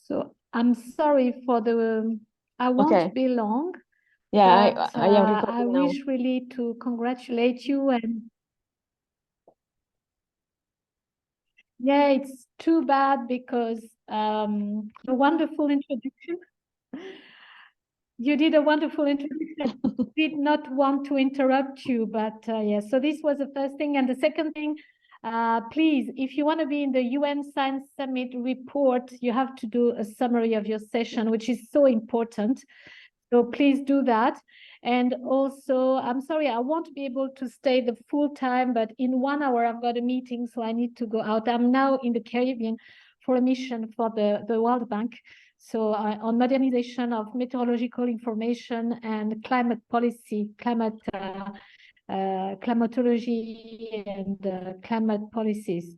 So I'm sorry for the, I won't be long. Yeah, but, I am recording I now. wish really to congratulate you. And yeah, it's too bad because a wonderful introduction. You did a wonderful introduction. Did not want to interrupt you, but yeah, so this was the first thing. And the second thing, please, if you want to be in the UN Science Summit report, you have to do a summary of your session, which is so important. So please do that. And also, I'm sorry, I won't be able to stay the full time, but in 1 hour, I've got a meeting, so I need to go out. I'm now in the Caribbean for a mission for the World Bank. So on modernization of meteorological information and climate policy, climatology and climate policies.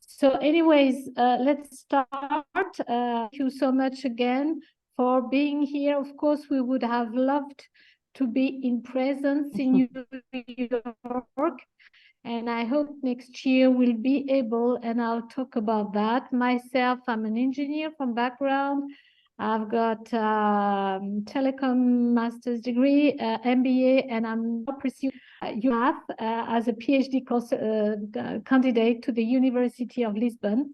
So anyways, let's start. Thank you so much again for being here. Of course, we would have loved to be in presence in New York. And I hope next year we'll be able, and I'll talk about that. Myself, I'm an engineer from background. I've got telecom master's degree, MBA, and I'm pursuing UMath as a PhD candidate to the University of Lisbon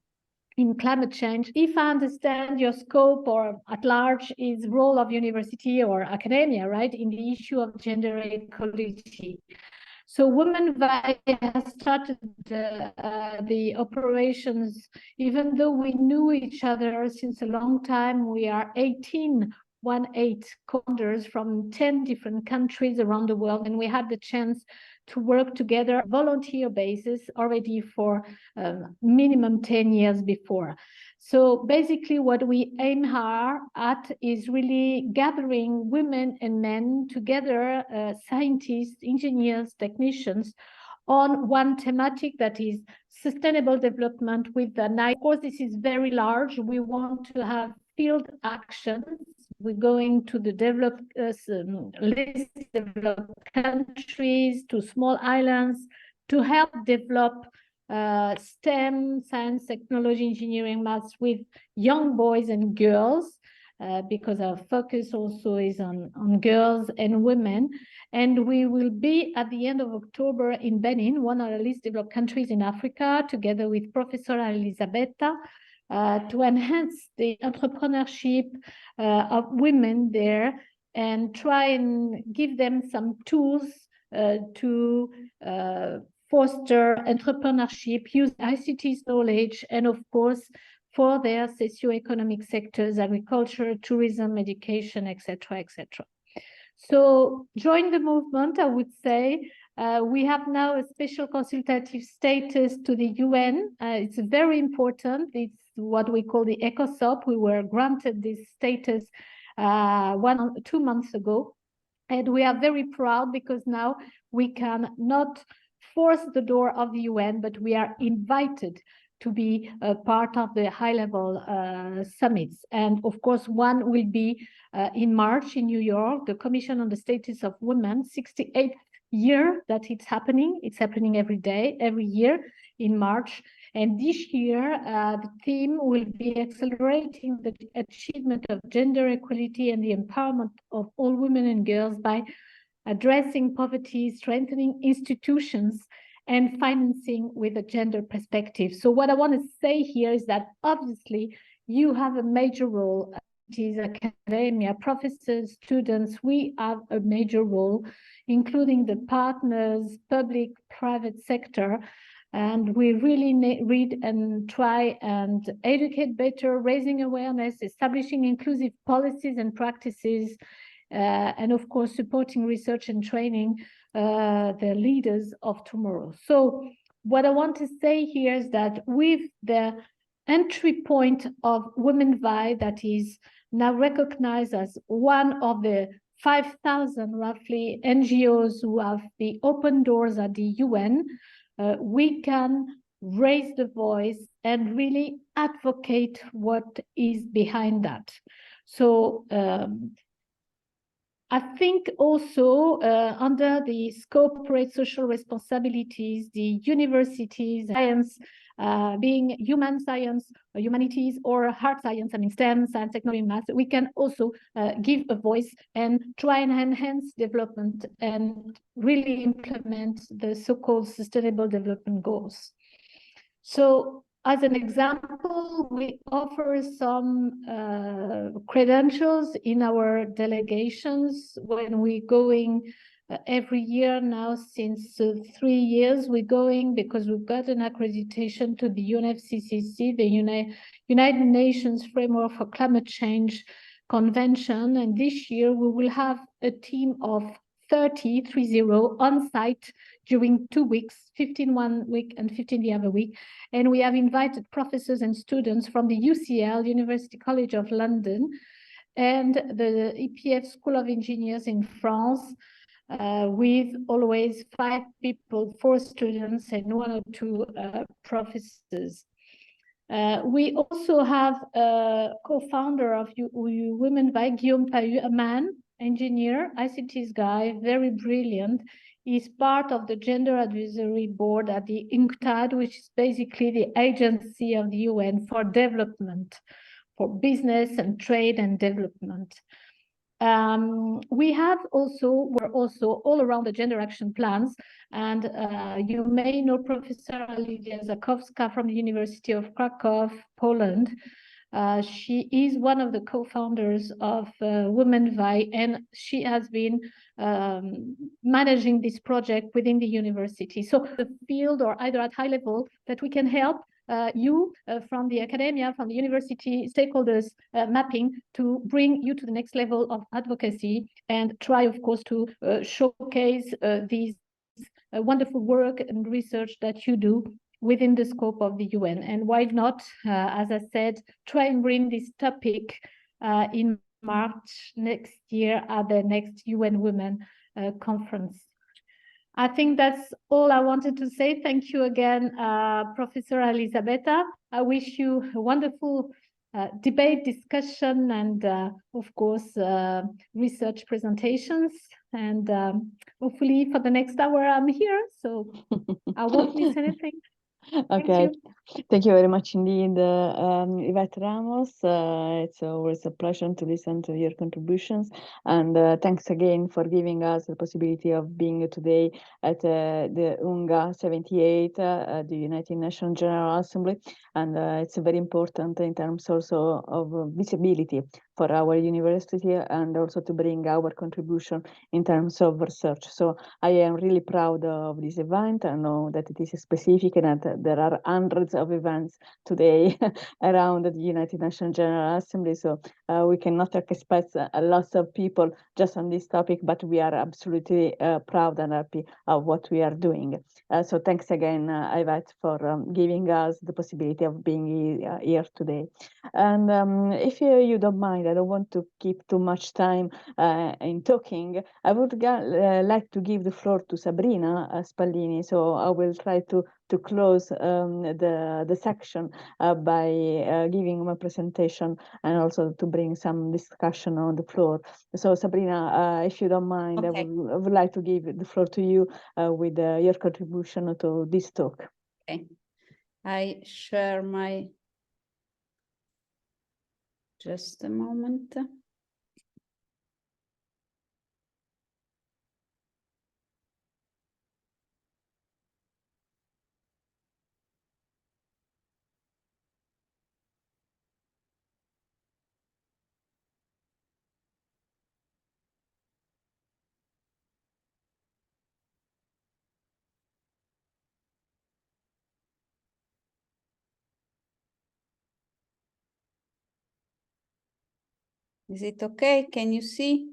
in climate change. If I understand your scope or at large is role of university or academia, right, in the issue of gender equality. So Womenvai has started the operations, even though we knew each other since a long time. We are 18 co-founders from 10 different countries around the world, and we had the chance to work together volunteer basis already for minimum 10 years before. So basically what we aim at is really gathering women and men together, scientists, engineers, technicians, on one thematic that is sustainable development with the night. Of course, this is very large. We want to have field actions. We're going to the least developed countries, to small islands, to help develop STEM, science, technology, engineering, maths with young boys and girls, because our focus also is on girls and women. And we will be at the end of October in Benin, one of the least developed countries in Africa, together with Professor Elisabetta, to enhance the entrepreneurship of women there and try and give them some tools to foster entrepreneurship, use ICT's knowledge, and of course, for their socioeconomic sectors, agriculture, tourism, education, etc., etc. So join the movement, I would say. We have now a special consultative status to the UN. It's very important. It's what we call the ECOSOP. We were granted this status 2 months ago. And we are very proud because now we can not force the door of the UN, but we are invited to be a part of the high-level summits. And of course, one will be in March in New York, the Commission on the Status of Women, 68th year that it's happening. It's happening every day, every year in March. And this year, the theme will be accelerating the achievement of gender equality and the empowerment of all women and girls by addressing poverty, strengthening institutions, and financing with a gender perspective. So what I want to say here is that obviously you have a major role. It is academia, professors, students, we have a major role, including the partners, public, private sector. And we really read and try and educate better, raising awareness, establishing inclusive policies and practices, and of course, supporting research and training the leaders of tomorrow. So what I want to say here is that with the entry point of Womenvai, that is now recognized as one of the 5,000 roughly NGOs who have the open doors at the UN, we can raise the voice and really advocate what is behind that. So I think also under the corporate social responsibilities, the universities, science being human science, humanities, or hard science, I mean STEM, science, technology, math, we can also give a voice and try and enhance development and really implement the so-called Sustainable Development Goals. So as an example, we offer some credentials in our delegations when we're going every year now. Since 3 years we're going, because we've got an accreditation to the UNFCCC, the United Nations Framework for Climate Change Convention, and this year we will have a team of 30 on site during 2 weeks, 15 one week and 15 the other week. And we have invited professors and students from the UCL, University College of London, and the EPF School of Engineers in France, with always 5 people, 4 students and 1 or 2 professors. We also have a co-founder of Womenvai, Guillaume Pahu, a man, engineer, ICT's guy, very brilliant. He's part of the Gender Advisory Board at the UNCTAD, which is basically the agency of the UN for development, for business and trade and development. We're also all around the gender action plans, and you may know Professor Lidia Zakowska from the University of Krakow, Poland. She is one of the co-founders of Womenvai, and she has been managing this project within the university. So the field, or either at high level, that we can help you from the academia, from the university stakeholders mapping to bring you to the next level of advocacy, and try, of course, to showcase these wonderful work and research that you do within the scope of the UN. And why not, as I said, try and bring this topic in March next year at the next UN Women conference. I think that's all I wanted to say. Thank you again, Professor Elisabetta. I wish you a wonderful debate, discussion, and of course, research presentations. And hopefully for the next hour, I'm here, so I won't miss anything. Okay, thank you very much indeed, Yvette Ramos. It's always a pleasure to listen to your contributions, and thanks again for giving us the possibility of being today at the UNGA 78, the United Nations General Assembly, and it's very important in terms also of visibility for our university, and also to bring our contribution in terms of research. So I am really proud of this event. I know that it is specific and that there are hundreds of events today around the United Nations General Assembly. So we cannot expect a lot of people just on this topic, but we are absolutely proud and happy of what we are doing. So thanks again, Yvette, for giving us the possibility of being here today. And if you don't mind, I don't want to keep too much time in talking. I would like to give the floor to Sabrina Spallini. So I will try to close the section by giving my presentation, and also to bring some discussion on the floor. So Sabrina, if you don't mind, okay. I would like to give the floor to you with your contribution to this talk. Okay, I share my, just a moment. Is it okay? Can you see?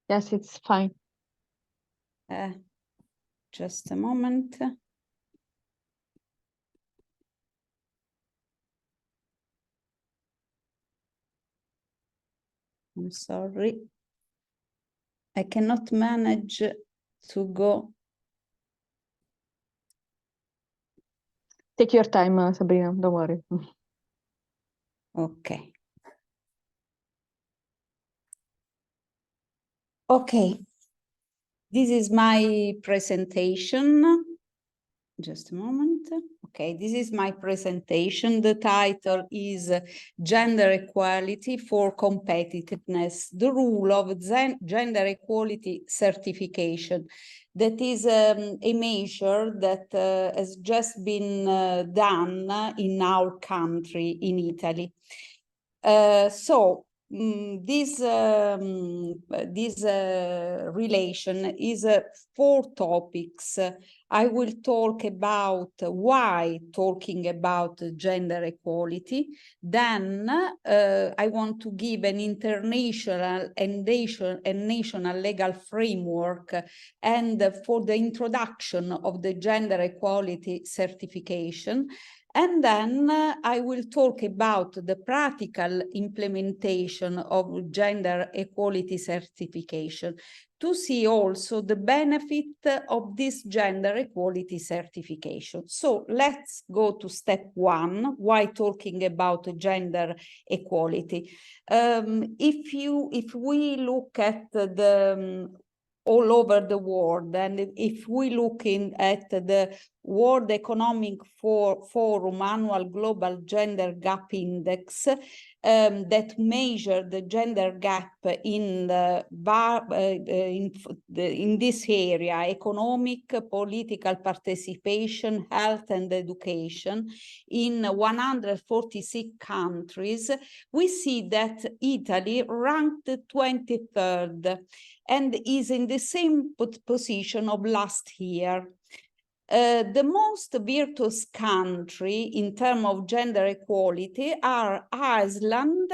Yes, it's fine. Just a moment. I'm sorry. I cannot manage to go. Take your time, Sabrina, don't worry. Okay. Okay. This is my presentation. Just a moment. Okay, this is my presentation. The title is Gender Equality for Competitiveness, the rule of gender equality certification. That is a measure that has just been done in our country, in Italy. This relation is 4 topics. I will talk about why talking about gender equality. Then I want to give an international and national legal framework and for the introduction of the gender equality certification. And then I will talk about the practical implementation of gender equality certification to see also the benefit of this gender equality certification. So let's go to step 1, why talking about gender equality. If we look at the all over the world, and if we look at the World Economic Forum Annual Global Gender Gap Index that measure the gender gap in this area, economic, political participation, health and education, in 146 countries, we see that Italy ranked 23rd and is in the same position of last year. The most virtuous country in terms of gender equality are Iceland,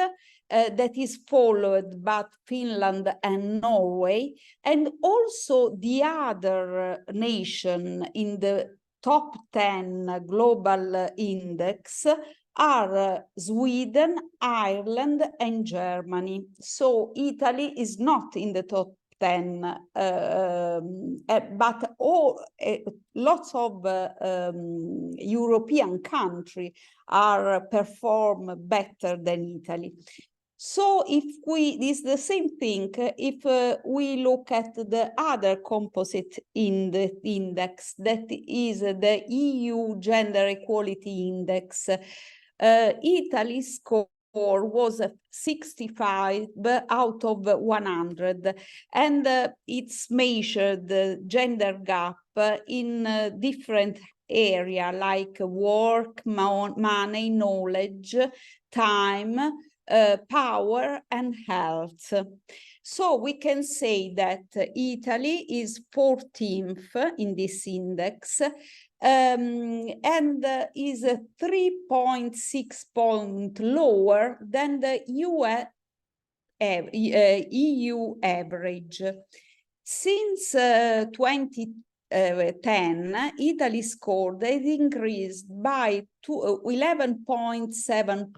that is followed by Finland and Norway, and also the other nation in the top 10 global index are Sweden, Ireland, and Germany. So Italy is not in the top 10, but lots of European countries are perform better than Italy. So if this is the same thing, if we look at the other composite in the index, that is the EU Gender Equality Index, Italy's score was 65 out of 100, and it's measured the gender gap in different areas like work, money, knowledge, time, power, and health. So we can say that Italy is 14th in this index, and is 3.6 points lower than the EU average. Since 2010, Italy's score has increased by 11.7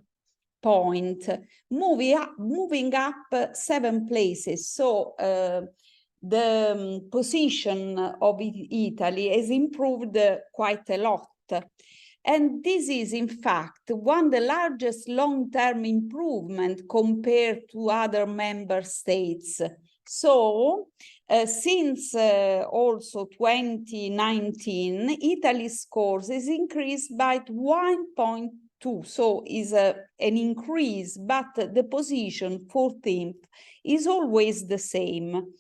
points, moving up 7 places. So the position of Italy has improved quite a lot. And this is, in fact, one of the largest long-term improvement compared to other member states. So, since also 2019, Italy's scores has increased by 1.2, so is an increase, but the position 14th is always the same.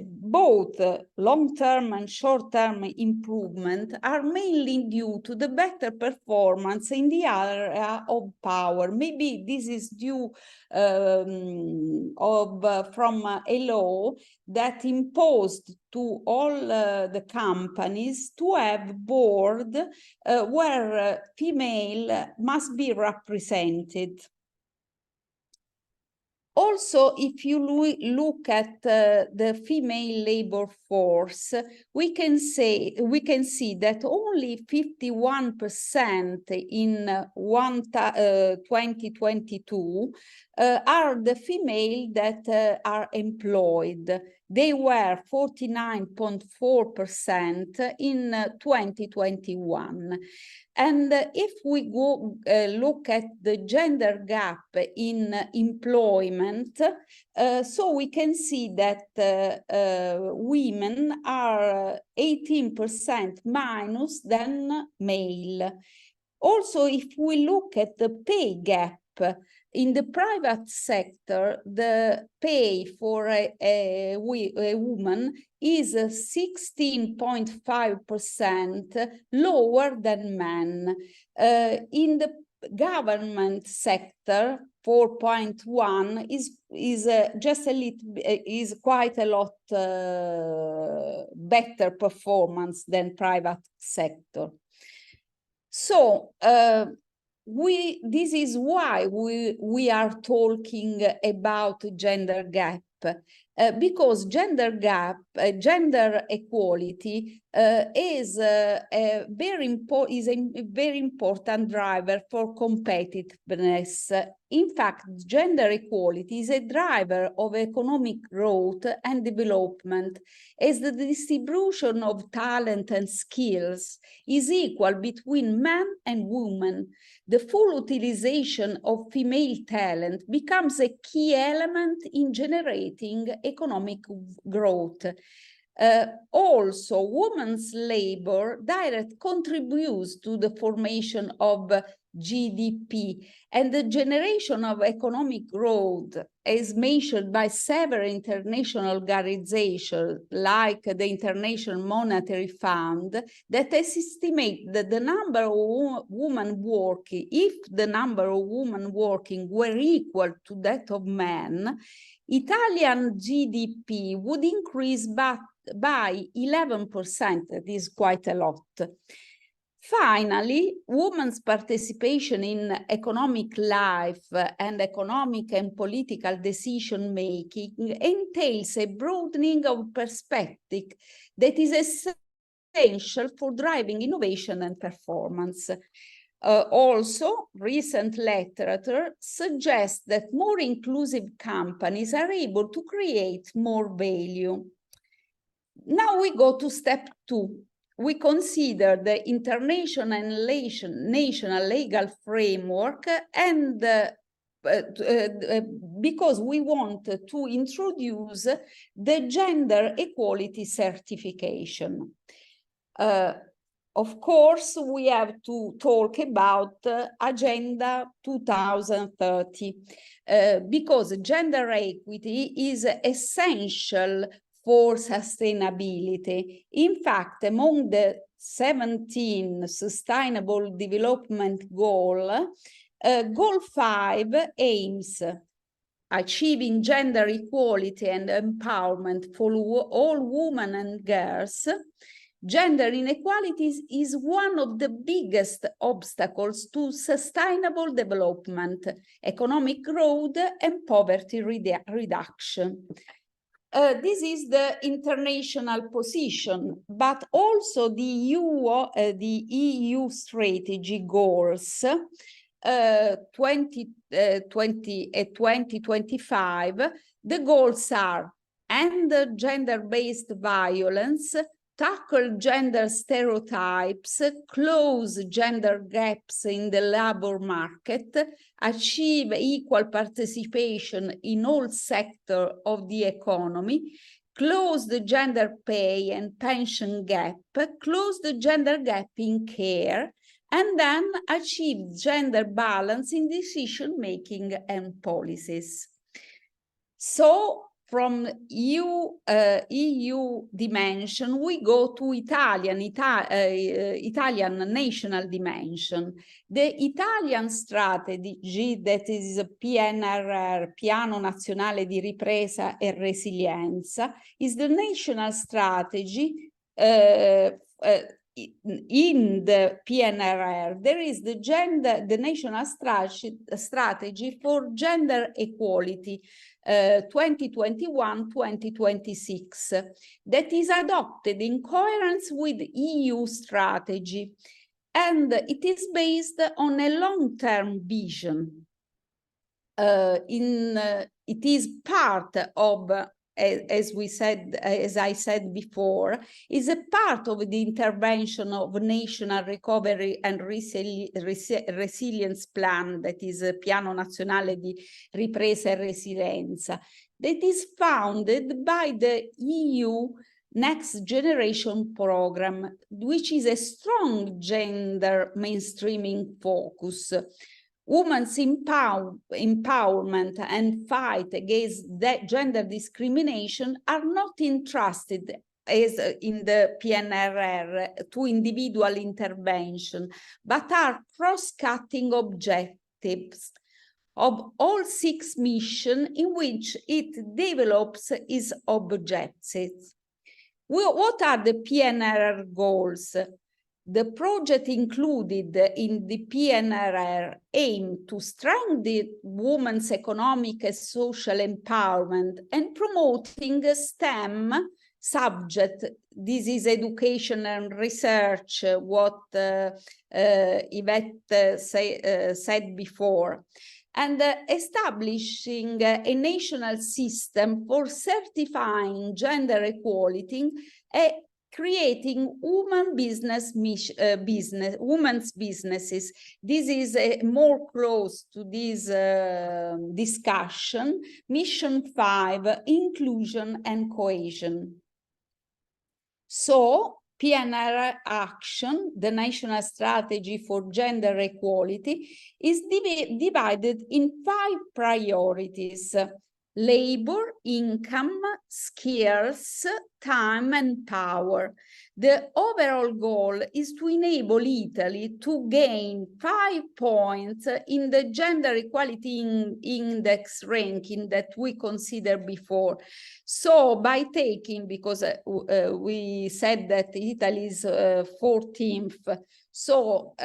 Both long-term and short-term improvement are mainly due to the better performance in the area of power. Maybe this is due from a law that imposed to all the companies to have board where female must be represented. Also, if you look at the female labor force, we can see that only 51% in 2022 are the female that are employed. They were 49.4% in 2021. And if we go look at the gender gap in employment, so we can see that women are 18% minus than male. Also, if we look at the pay gap, in the private sector, the pay for a woman is 16.5% lower than men. In the government sector, 4.1 is just a little, is quite a lot better performance than private sector. So this is why we are talking about gender gap, because gender equality is a very important driver for competitiveness. In fact, gender equality is a driver of economic growth and development, as the distribution of talent and skills is equal between men and women. The full utilization of female talent becomes a key element in generating economic growth. Also, women's labor directly contributes to the formation of GDP, and the generation of economic growth, as mentioned by several international organizations like the International Monetary Fund, that estimate that the number of women working, if the number of women working were equal to that of men, Italian GDP would increase by 11%. That is quite a lot. Finally, women's participation in economic life and economic and political decision-making entails a broadening of perspective that is essential for driving innovation and performance. Also, recent literature suggests that more inclusive companies are able to create more value. Now we go to step 2. We consider the international and national legal framework, and because we want to introduce the gender equality certification. Of course, we have to talk about Agenda 2030, because gender equity is essential for sustainability. In fact, among the 17 Sustainable Development Goals, Goal 5 aims achieving gender equality and empowerment for all women and girls. Gender inequality is one of the biggest obstacles to sustainable development, economic growth, and poverty reduction. This is the international position, but also the EU strategy goals 2025. The goals are: end gender-based violence, tackle gender stereotypes, close gender gaps in the labor market, achieve equal participation in all sectors of the economy, close the gender pay and pension gap, close the gender gap in care, and then achieve gender balance in decision-making and policies. So, from EU dimension, we go to Italian national dimension. The Italian strategy, that is PNRR, Piano Nazionale di Ripresa e Resilienza, is the national strategy. In the PNRR, there is the national strategy for gender equality 2021-2026, that is adopted in coherence with EU strategy, and it is based on a long-term vision. It is part of as I said before, is a part of the intervention of National Recovery and Resilience Plan, that is Piano Nazionale di Ripresa e Resilienza, that is founded by the EU Next Generation Program, which is a strong gender mainstreaming focus. Women's empowerment and fight against gender discrimination are not entrusted, as in the PNRR, to individual intervention, but are cross-cutting objectives of all 6 missions in which it develops its objectives. What are the PNRR goals? The project included in the PNRR aim to strengthen women's economic and social empowerment and promoting STEM subject. This is education and research, what Yvette said before, and establishing a national system for certifying gender equality, creating women's businesses. This is more close to this discussion. Mission 5, inclusion and cohesion. So, PNR action, the National Strategy for Gender Equality, is divided in 5 priorities: labor, income, skills, time, and power. The overall goal is to enable Italy to gain 5 points in the Gender Equality Index ranking that we considered before. So by taking, because we said that Italy is 14th, so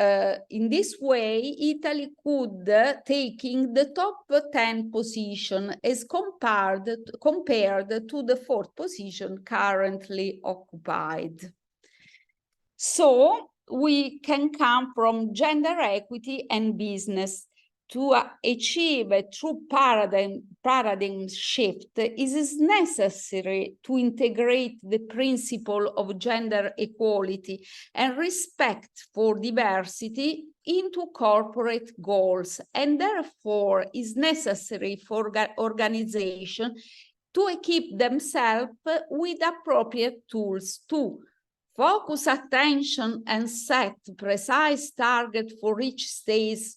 in this way, Italy could taking the top 10 position as compared to the 4th position currently occupied. So we can come from gender equity and business. To achieve a true paradigm shift, it is necessary to integrate the principle of gender equality and respect for diversity into corporate goals, and therefore is necessary for organization to equip themselves with appropriate tools to focus attention and set precise target for each stage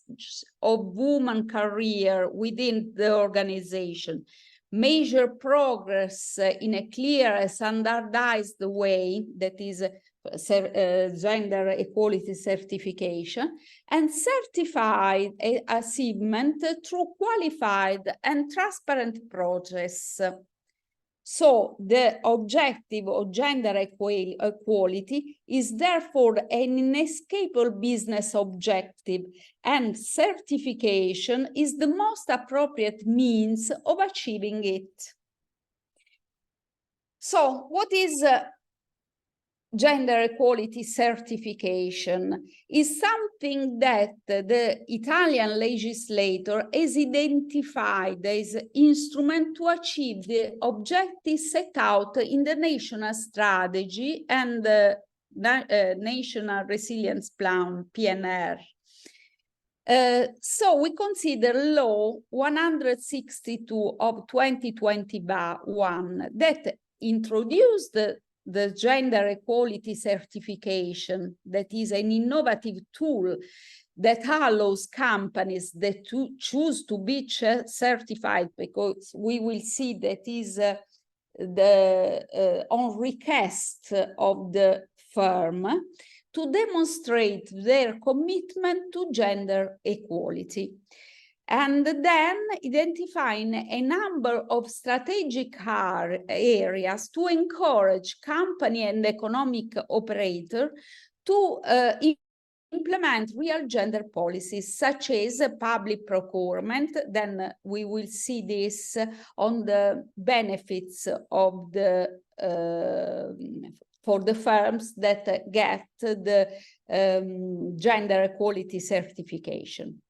of woman career within the organization, measure progress in a clear and standardized way, that is gender equality certification, and certify achievement through qualified and transparent process. So the objective of gender equality is therefore an inescapable business objective, and certification is the most appropriate means of achieving it. So what is gender equality certification? Is something that the Italian legislator has identified as an instrument to achieve the objectives set out in the national strategy and the National Resilience Plan, PNR. So we consider Law 162 of 2021 that introduced the gender equality certification, that is an innovative tool that allows companies that choose to be certified, because we will see that is on request of the firm, to demonstrate their commitment to gender equality. And then identifying a number of strategic areas to encourage company and economic operator to implement real gender policies, such as public procurement. Then we will see this on the benefits of the for the firms that get the gender equality certification.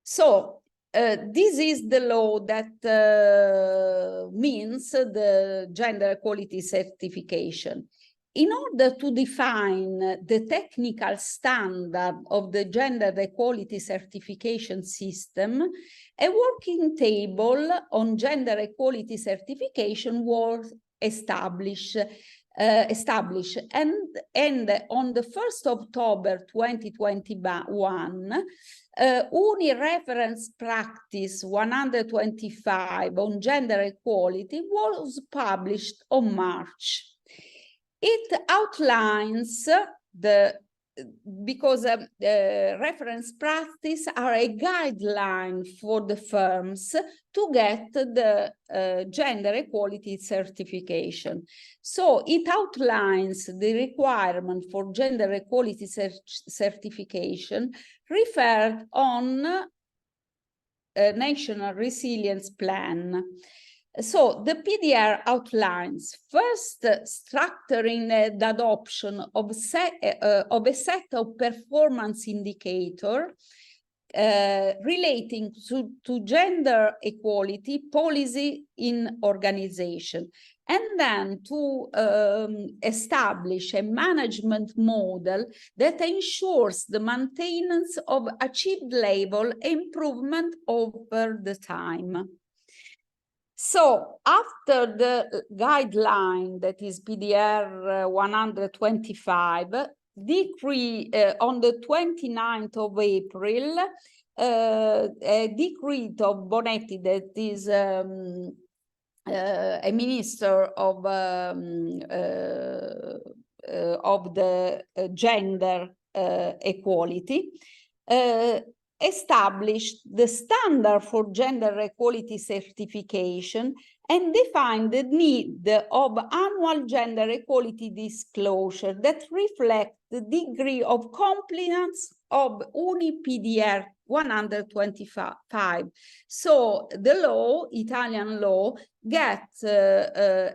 So this is the law that means the gender equality certification. In order to define the technical standard of the gender equality certification system, a working table on gender equality certification was established. And on the 1st of October 2021, UNI Reference Practice 125 on gender equality was published on March. It outlines because reference practice are a guideline for the firms to get the gender equality certification. So it outlines the requirement for gender equality certification referred on a national resilience plan. So the PDR outlines first structuring the adoption of a set of performance indicators relating to gender equality policy in organization, and then to establish a management model that ensures the maintenance of achieved level improvement over the time. So after the guideline, that is PDR 125, decree on the 29th of April, a decree of Bonetti, that is a minister of the gender equality, established the standard for gender equality certification and defined the need of annual gender equality disclosure that reflect the degree of compliance of UNI PDR 125. So the law, Italian law, gets to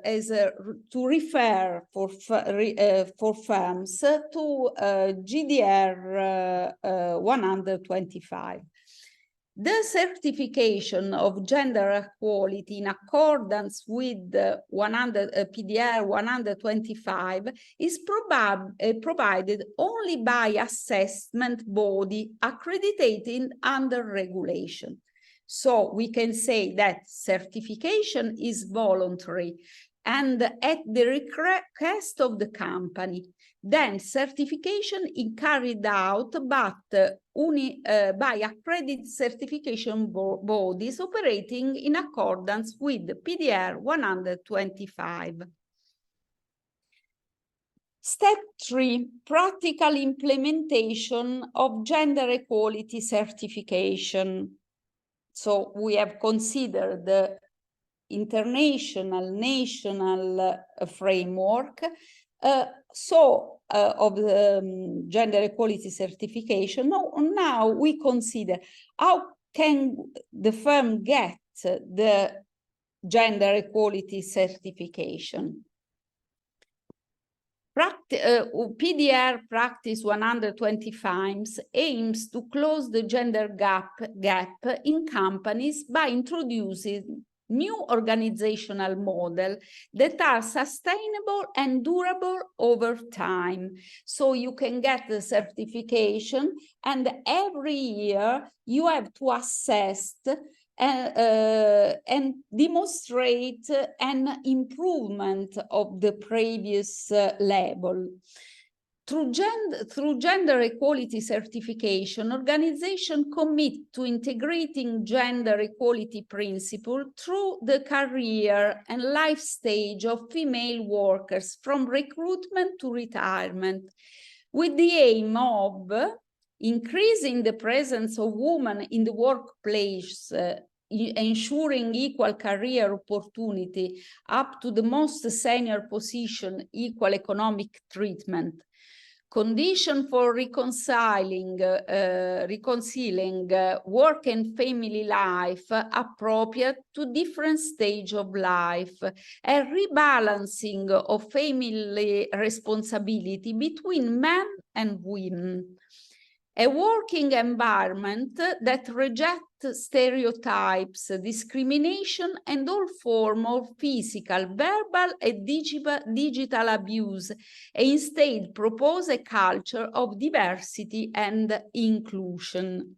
refer for firms to GDR 125. The certification of gender equality in accordance with PDR 125 is provided only by assessment body accredited under regulation. So we can say that certification is voluntary and at the request of the company. Then certification is carried out by accredited certification bodies operating in accordance with PDR 125. Step 3, practical implementation of gender equality certification. So we have considered the international, national framework of the gender equality certification. Now we consider how can the firm get the gender equality certification. PDR Practice 125 aims to close the gender gap in companies by introducing new organizational models that are sustainable and durable over time. So you can get the certification, and every year you have to assess and demonstrate an improvement of the previous level. Through gender equality certification, organizations commit to integrating gender equality principle through the career and life stage of female workers from recruitment to retirement, with the aim of increasing the presence of women in the workplace, ensuring equal career opportunity up to the most senior position, equal economic treatment. Condition for reconciling work and family life appropriate to different stage of life, a rebalancing of family responsibility between men and women. A working environment that rejects stereotypes, discrimination, and all forms of physical, verbal, and digital abuse, and instead propose a culture of diversity and inclusion.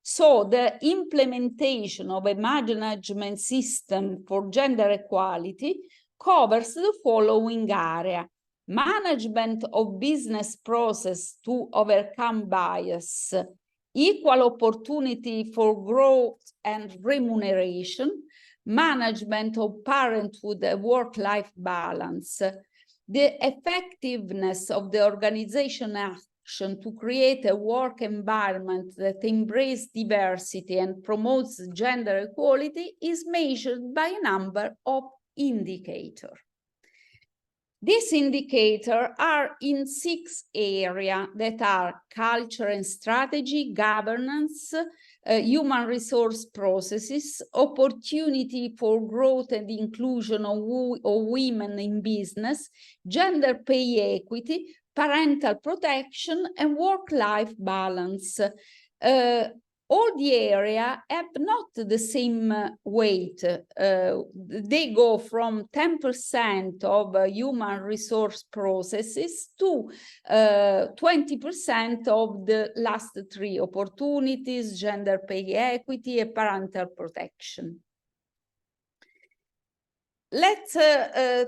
So the implementation of a management system for gender equality covers the following area: management of business process to overcome bias, equal opportunity for growth and remuneration, management of parenthood and work-life balance, the effectiveness of the organization action to create a work environment that embraces diversity and promotes gender equality is measured by a number of indicators. These indicators are in 6 areas that are culture and strategy, governance, human resource processes, opportunity for growth and inclusion of women in business, gender pay equity, parental protection, and work-life balance. All the areas have not the same weight. They go from 10% of human resource processes to 20% of the last 3: opportunities, gender pay equity, and parental protection. Let's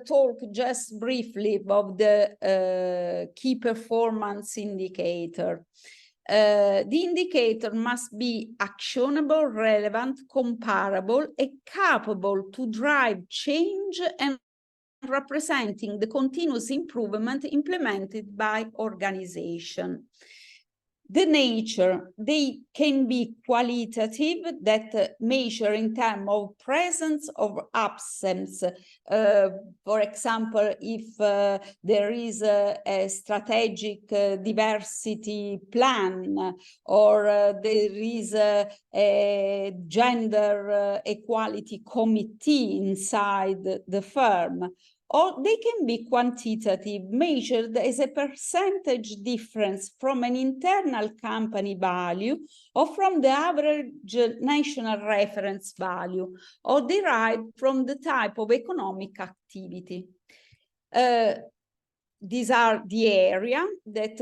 talk just briefly about the key performance indicator. The indicator must be actionable, relevant, comparable, and capable to drive change and representing the continuous improvement implemented by organization. The nature, they can be qualitative, that measure in terms of presence or absence. For example, if there is a strategic diversity plan, or there is a gender equality committee inside the firm. Or they can be quantitative, measured as a percentage difference from an internal company value or from the average national reference value, or derived from the type of economic activity. These are the area that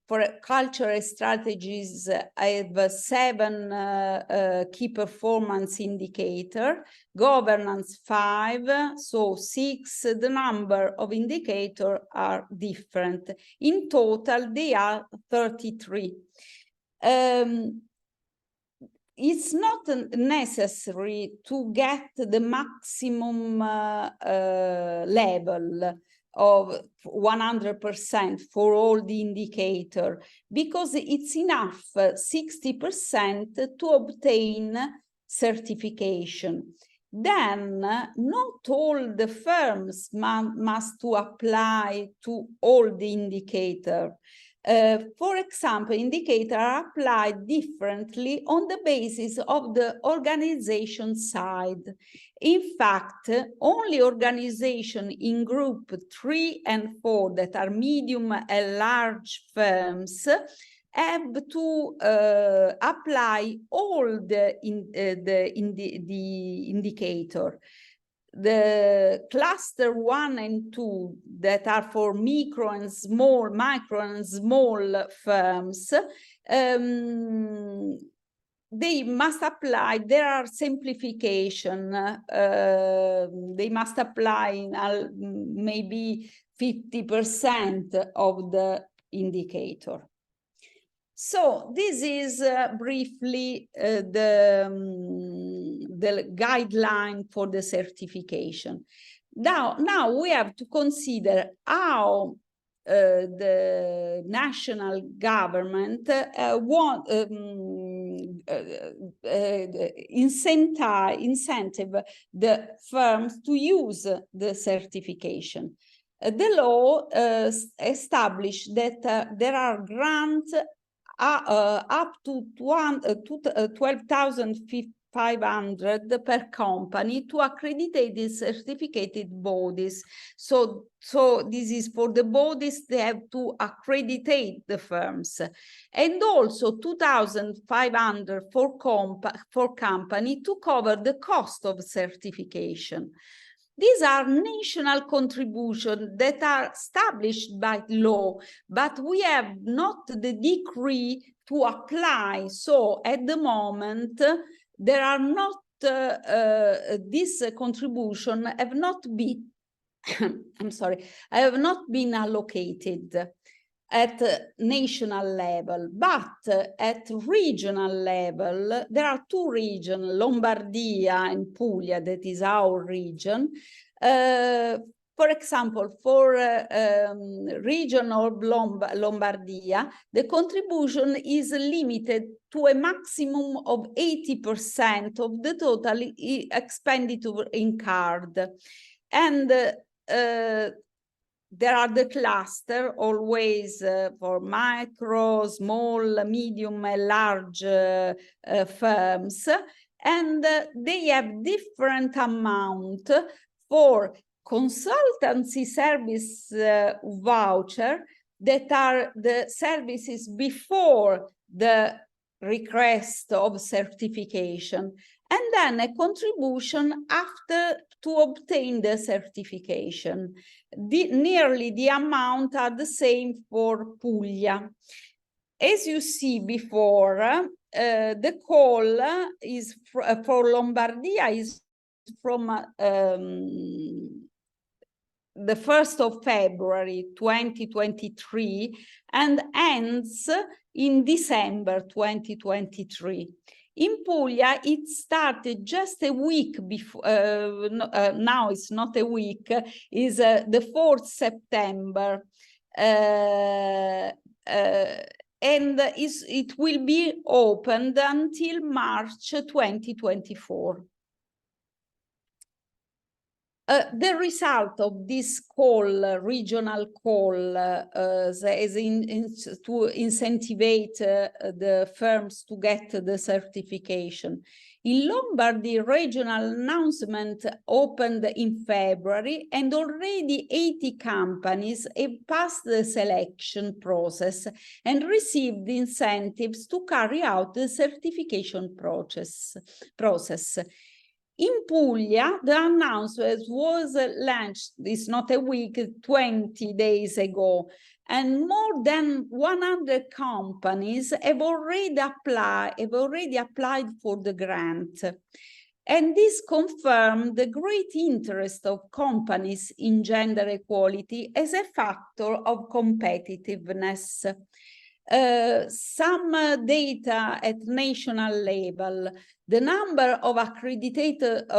for cultural strategies, I have 7 key performance indicators, governance 5, so 6, the number of indicators are different. In total, they are 33. It's not necessary to get the maximum level of 100% for all the indicator, because it's enough 60% to obtain certification. Then not all the firms must to apply to all the indicator. For example, indicators are applied differently on the basis of the organization side. In fact, only organizations in group 3 and 4 that are medium and large firms have to apply all the indicator. The cluster 1 and 2 that are for micro and small firms, they must apply, there are simplification, they must apply maybe 50% of the indicator. So this is briefly the guideline for the certification. Now we have to consider how the national government incentive the firms to use the certification. The law established that there are grants up to 12,500 $2,500 per company to accredited certificated bodies. So this is for the bodies, they have to accreditate the firms. And also $2,500 for company to cover the cost of certification. These are national contributions that are established by law, but we have not the decree to apply. So at the moment, there are not, this contribution have not been, I'm sorry, have not been allocated at national level, but at regional level, there are two regions, Lombardia and Puglia, that is our region. For example, for region of Lombardia, the contribution is limited to a maximum of 80% of the total expenditure in card. And there are the cluster always for micro, small, medium, and large firms, and they have different amount for consultancy service voucher that are the services before the request of certification, and then a contribution after to obtain the certification. Nearly the amount are the same for Puglia. As you see before, the call is for Lombardia is from the 1st of February 2023 and ends in December 2023. In Puglia, it started just a week before, now it's not a week, is the 4th September. And it will be opened until March 2024. The result of this call, regional call, to incentivize the firms to get the certification. In Lombardy, regional announcement opened in February, and already 80 companies have passed the selection process and received incentives to carry out the certification process. In Puglia, the announcement was launched, it's not a week, 20 days ago, and more than 100 companies have already applied for the grant. And this confirmed the great interest of companies in gender equality as a factor of competitiveness. Some data at national level. The number of accredited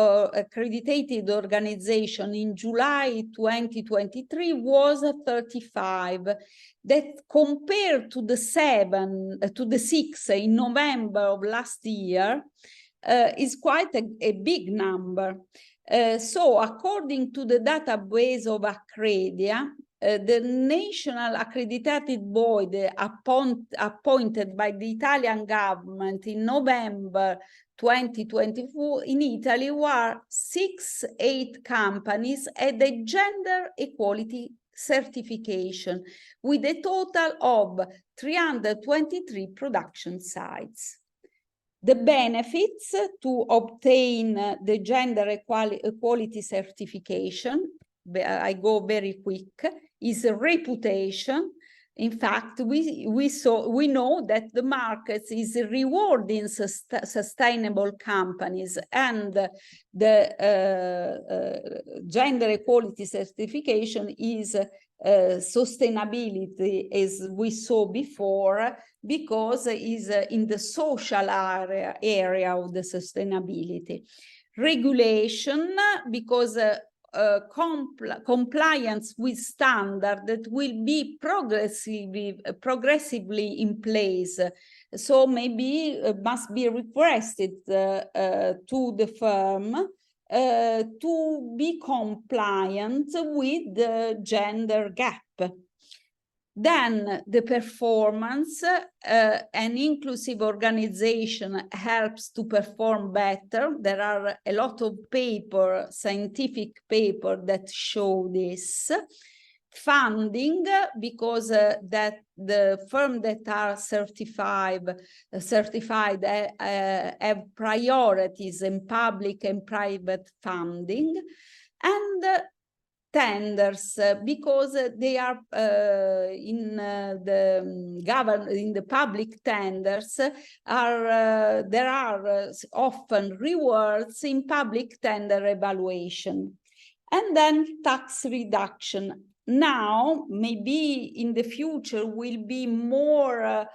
organizations in July 2023 was 35. That compared to the 6 in November of last year is quite a big number. So according to the database of Accredia, the national accredited body appointed by the Italian government in November 2024 in Italy were 68 companies at the gender equality certification, with a total of 323 production sites. The benefits to obtain the gender equality certification, I go very quick, is a reputation. In fact, we know that the market is rewarding sustainable companies, and the gender equality certification is sustainability, as we saw before, because it is in the social area of the sustainability. Regulation, because compliance with standard that will be progressively in place. So maybe must be requested to the firm to be compliant with the gender gap. Then the performance, an inclusive organization helps to perform better. There are a lot of scientific paper that show this. Funding, because that the firms that are certified have priorities in public and private funding, and tenders, because they are in the public tenders there are often rewards in public tender evaluation. And then tax reduction. Now, maybe in the future will be more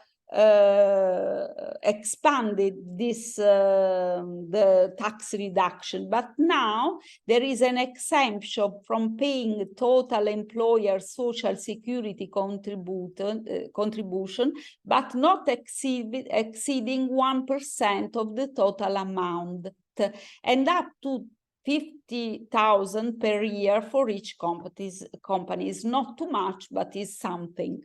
expanded the tax reduction, but now there is an exemption from paying total employer social security contribution, but not exceeding 1% of the total amount, and up to 50,000 per year for each company. Is not too much, but is something.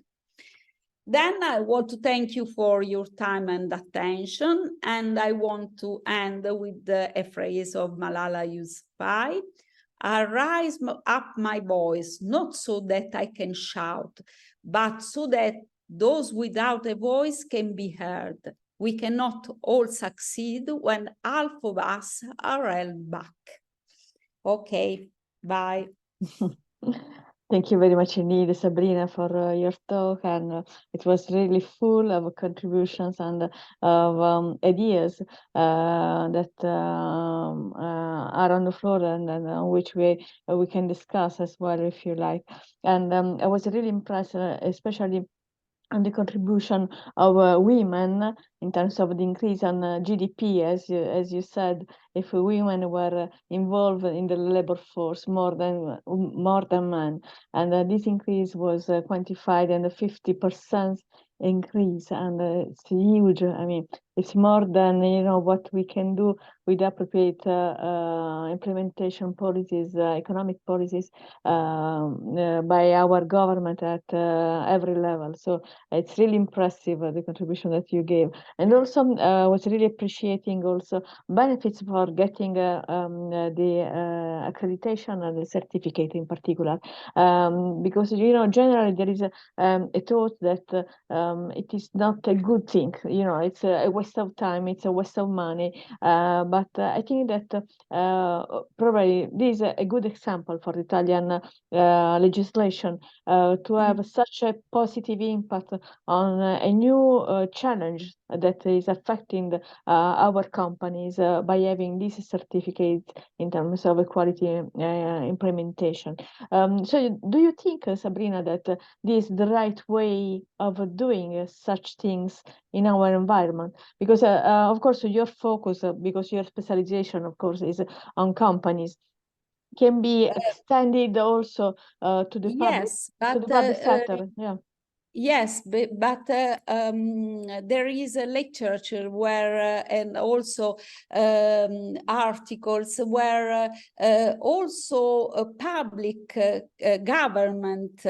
Then I want to thank you for your time and attention, and I want to end with a phrase of Malala Yousafzai: "I rise up my voice, not so that I can shout, but so that those without a voice can be heard. We cannot all succeed when half of us are held back." Okay, bye. Thank you very much indeed, Sabrina, for your talk, and it was really full of contributions and of ideas that are on the floor and on which we can discuss as well, if you like. And I was really impressed, especially on the contribution of women in terms of the increase on GDP, as you said. If women were involved in the labor force more than men, and this increase was quantified in the 50% increase, and it's huge. I mean, it's more than what we can do with appropriate implementation policies, economic policies by our government at every level. So it's really impressive, the contribution that you gave. And also was really appreciating also benefits for getting the accreditation and the certificate in particular, because generally there is a thought that it is not a good thing. It's a waste of time, it's a waste of money, but I think that probably this is a good example for Italian legislation to have such a positive impact on a new challenge that is affecting our companies by having this certificate in terms of equality implementation. So do you think, Sabrina, that this is the right way of doing such things in our environment? Because of course your focus, because your specialization of course is on companies, can be extended also to the public, to the public sector. Yes, but there is a literature where and also articles where also public government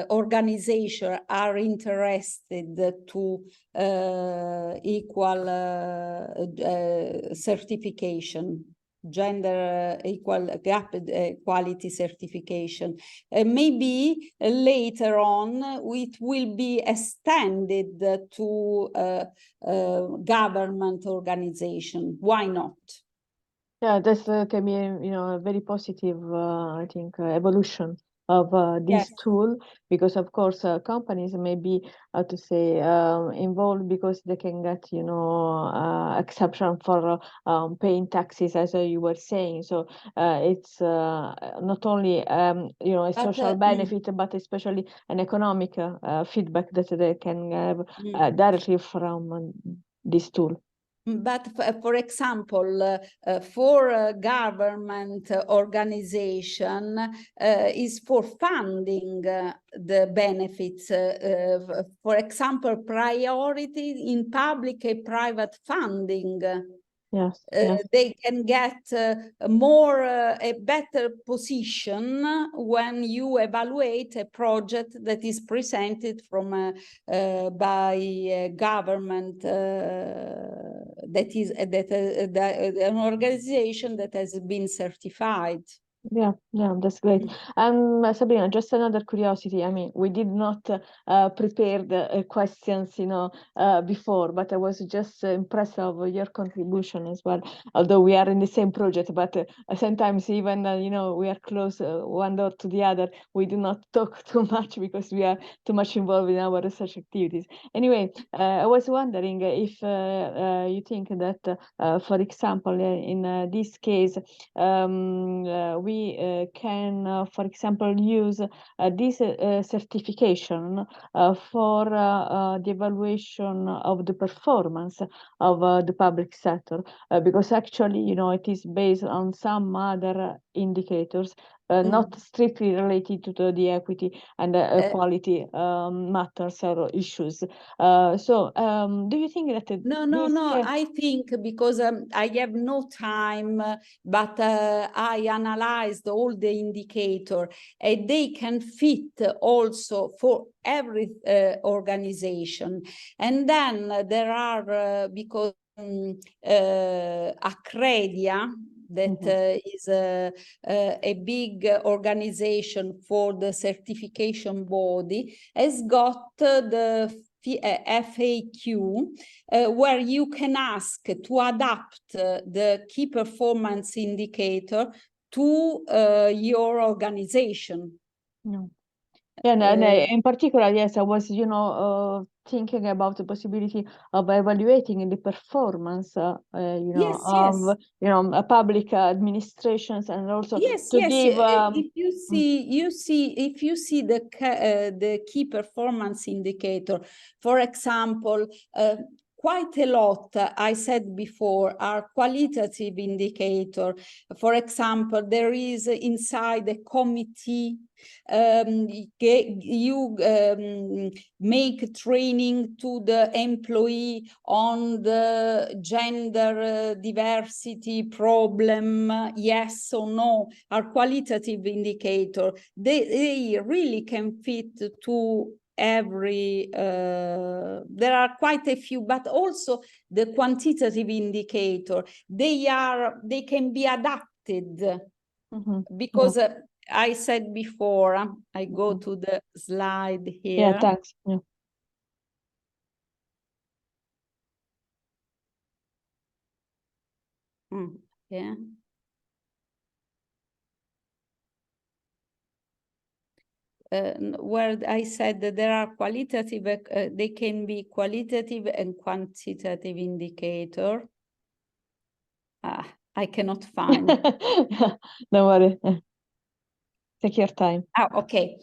organizations are interested to equal certification, gender equality certification. Maybe later on it will be extended to government organization. Why not? Yeah, this can be a very positive, I think, evolution of this tool, because of course companies may be involved because they can get exception for paying taxes, as you were saying. So it's not only a social benefit, but especially an economic feedback that they can have directly from this tool. But for example, for government organization is for funding the benefits. For example, priority in public and private funding. Yes. They can get a better position when you evaluate a project that is presented from by a government an organization that has been certified. Yeah, that's great. Sabrina, just another curiosity. I mean, we did not prepare the questions, before, but I was just impressed of your contribution as well. Although we are in the same project, but sometimes even we are close one door to the other. We do not talk too much because we are too much involved in our research activities. Anyway, I was wondering if you think that, for example, in this case, we can, for example, use this certification for the evaluation of the performance of the public sector, because actually, it is based on some other indicators, not strictly related to the equity and equality matters or issues. Do you think that No, I think because I have no time, but I analyzed all the indicator and they can fit also for every organization. And then there are, because Accredia, that is a big organization for the certification body, has got the FAQ, where you can ask to adapt the key performance indicator to your organization. No. Yeah, and in particular, yes, I was, thinking about the possibility of evaluating the performance, Yes, of, public administrations, and also yes. to give. If you see the key performance indicator, for example, quite a lot, I said before, are qualitative indicator. For example, there is inside the committee, you make training to the employee on the gender diversity problem, yes or no, are qualitative indicator. They really can fit to every, there are quite a few, but also the quantitative indicator, they can be adapted, because I said before, I go to the slide here. Yeah, thanks. Yeah. Yeah. Where I said that there are qualitative, they can be qualitative and quantitative indicator. I cannot find. Don't worry. Take your time. Okay.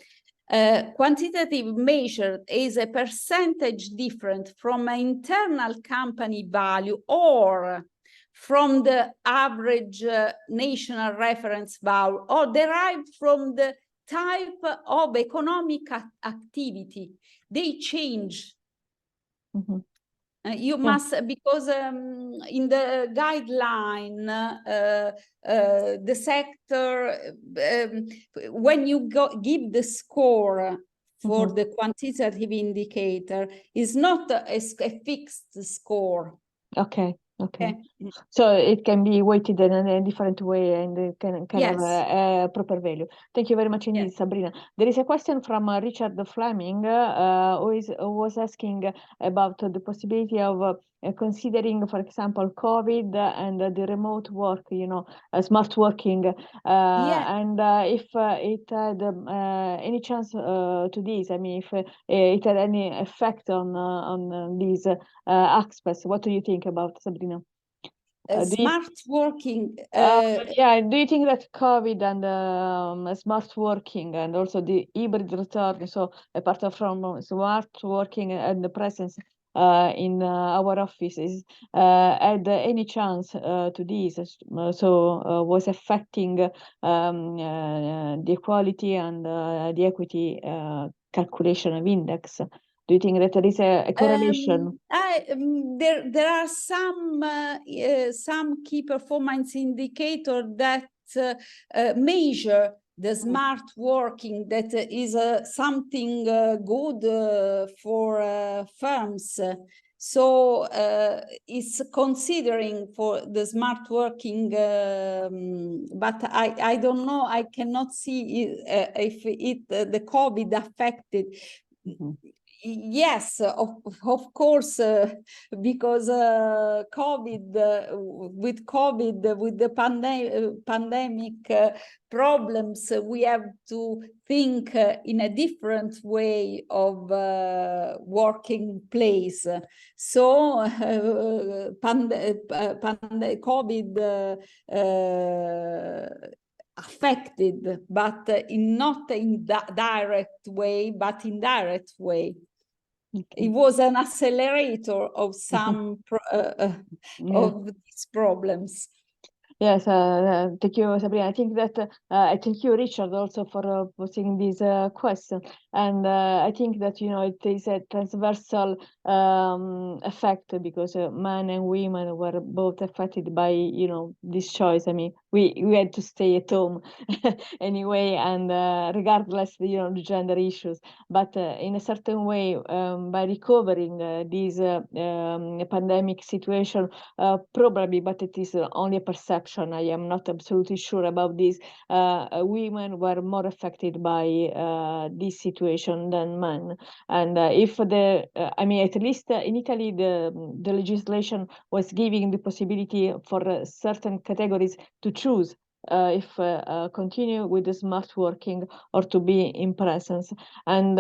Quantitative measure is a percentage different from an internal company value or from the average national reference value, or derived from the type of economic activity. They change. You must, because in the guideline, the sector, when you give the score for the quantitative indicator, is not a fixed score. Okay. So it can be weighted in a different way and can have a proper value. Thank you very much indeed, Sabrina. There is a question from Richard Fleming, who was asking about the possibility of considering, for example, COVID and the remote work, smart working, and if it had any chance to this. I mean, if it had any effect on these aspects. What do you think about, Sabrina? Smart working. Do you think that COVID and smart working and also the hybrid return, so apart from smart working and the presence in our offices, had any chance to this? Was affecting the equality and the equity calculation of index? Do you think that there is a correlation? there are some key performance indicators that measure the smart working, that is something good for firms. So it's considering for the smart working, but I don't know, I cannot see if the COVID affected. Mm-hmm. Yes, of course, because with the pandemic problems, we have to think in a different way of working place. So COVID affected, but not in direct way, but indirect way. Okay. It was an accelerator of some of these problems. Yes, thank you, Sabrina. I think that I thank you, Richard, also for posing this question. And I think that, you know, it is a transversal effect, because men and women were both affected by, you know, this choice. I mean, we had to stay at home anyway, and regardless, you know, the gender issues. But in a certain way, by recovering this pandemic situation, probably, but it is only a perception. I am not absolutely sure about this. Women were more affected by this situation than men. And if I mean, at least in Italy, the legislation was giving the possibility for certain categories to choose if continue with the smart working or to be in presence. And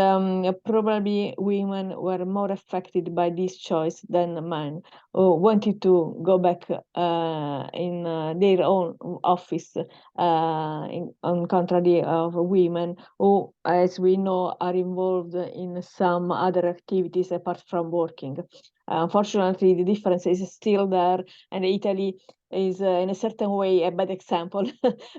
probably women were more affected by this choice than men, who wanted to go back in their own office, on contrary of women who, as we know, are involved in some other activities apart from working. Unfortunately, the difference is still there, and Italy is in a certain way a bad example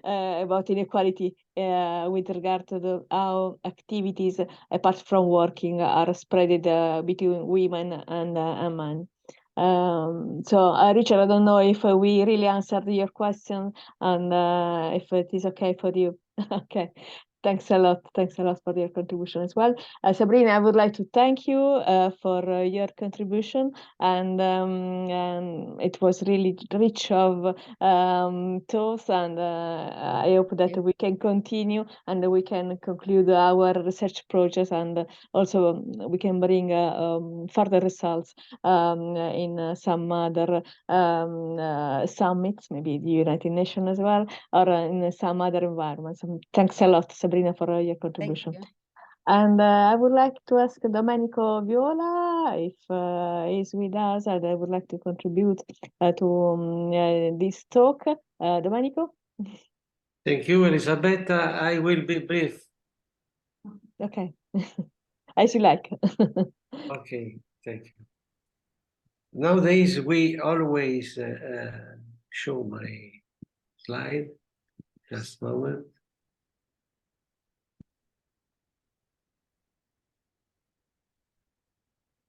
about inequality with regard to how activities apart from working are spread between women and men. So Richard, I don't know if we really answered your question, and if it is okay for you. Okay. Thanks a lot for your contribution as well. Sabrina, I would like to thank you for your contribution, and it was really rich of thoughts, and I hope that we can continue and we can conclude our research projects, and also we can bring further results in some other summits, maybe the United Nations as well, or in some other environments. Thanks a lot, Sabrina, for your contribution. Thank you. And I would like to ask Domenico Viola if he's with us, and I would like to contribute to this talk. Domenico? Thank you, Elisabetta. I will be brief. Okay. As you like. Okay, thank you. Nowadays, we always show my slide. Just a moment.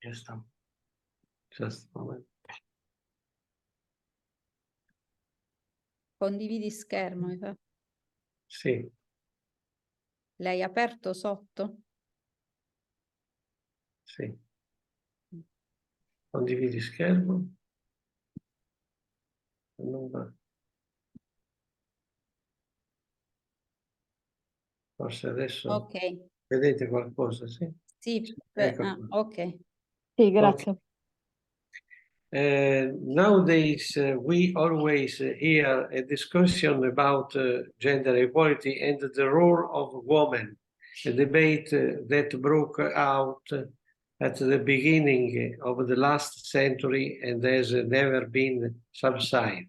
Just a moment. Condividi schermo. Sì. L'hai aperto sotto? Sì. Condividi schermo. Non va. Forse adesso vedete qualcosa, sì? Sì, ecco. ok. Sì, grazie. Okay. Nowadays, we always hear a discussion about gender equality and the role of women, a debate that broke out at the beginning of the last century and has never been subsided.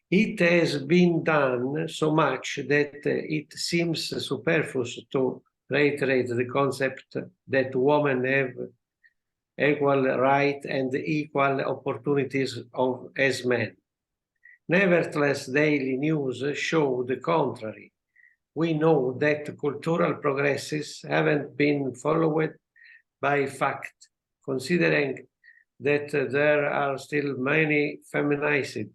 It has been done so much that it seems superfluous to reiterate the concept that women have equal rights and equal opportunities as men. Nevertheless, daily news show the contrary. We know that cultural progresses haven't been followed by fact, considering that there are still many feminized,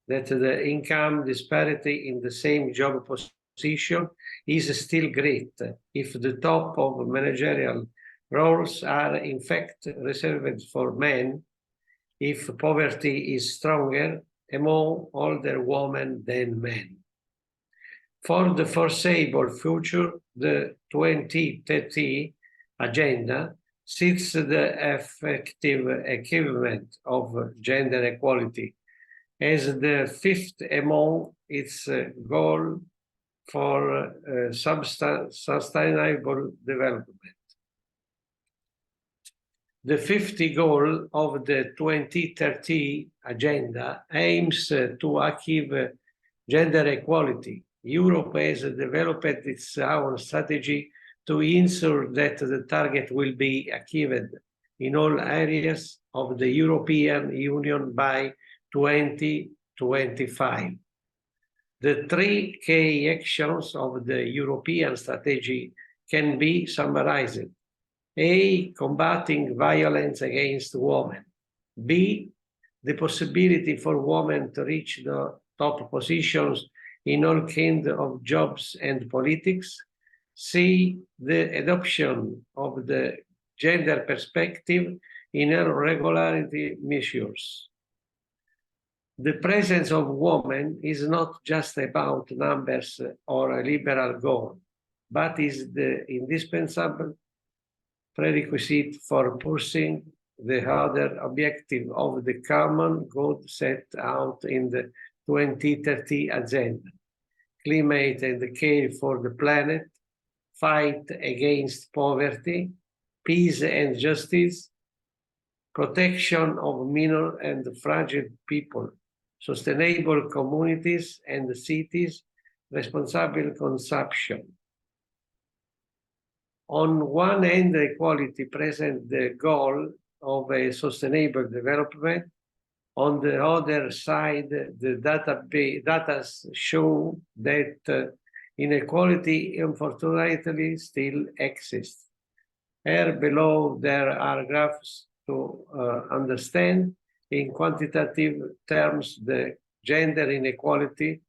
that the income disparity in the same job position is still great if the top of managerial roles are in fact reserved for men, if poverty is stronger among older women than men. For the foreseeable future, the 2030 agenda seeks the effective achievement of gender equality as the fifth among its goal for sustainable development. The fifth goal of the 2030 agenda aims to achieve gender equality. Europe has developed its own strategy to ensure that the target will be achieved in all areas of the European Union by 2025. The three key actions of the European strategy can be summarized. A, combating violence against women. B, the possibility for women to reach the top positions in all kinds of jobs and politics. C, the adoption of the gender perspective in irregularity measures. The presence of women is not just about numbers or a liberal goal, but is the indispensable prerequisite for pursuing the other objective of the common good set out in the 2030 agenda: climate and care for the planet, fight against poverty, peace and justice, protection of minor and fragile people, sustainable communities and cities, responsible consumption. On one hand, equality presents the goal of a sustainable development. On the other side, the data show that inequality unfortunately still exists. Here below there are graphs to understand in quantitative terms the gender inequality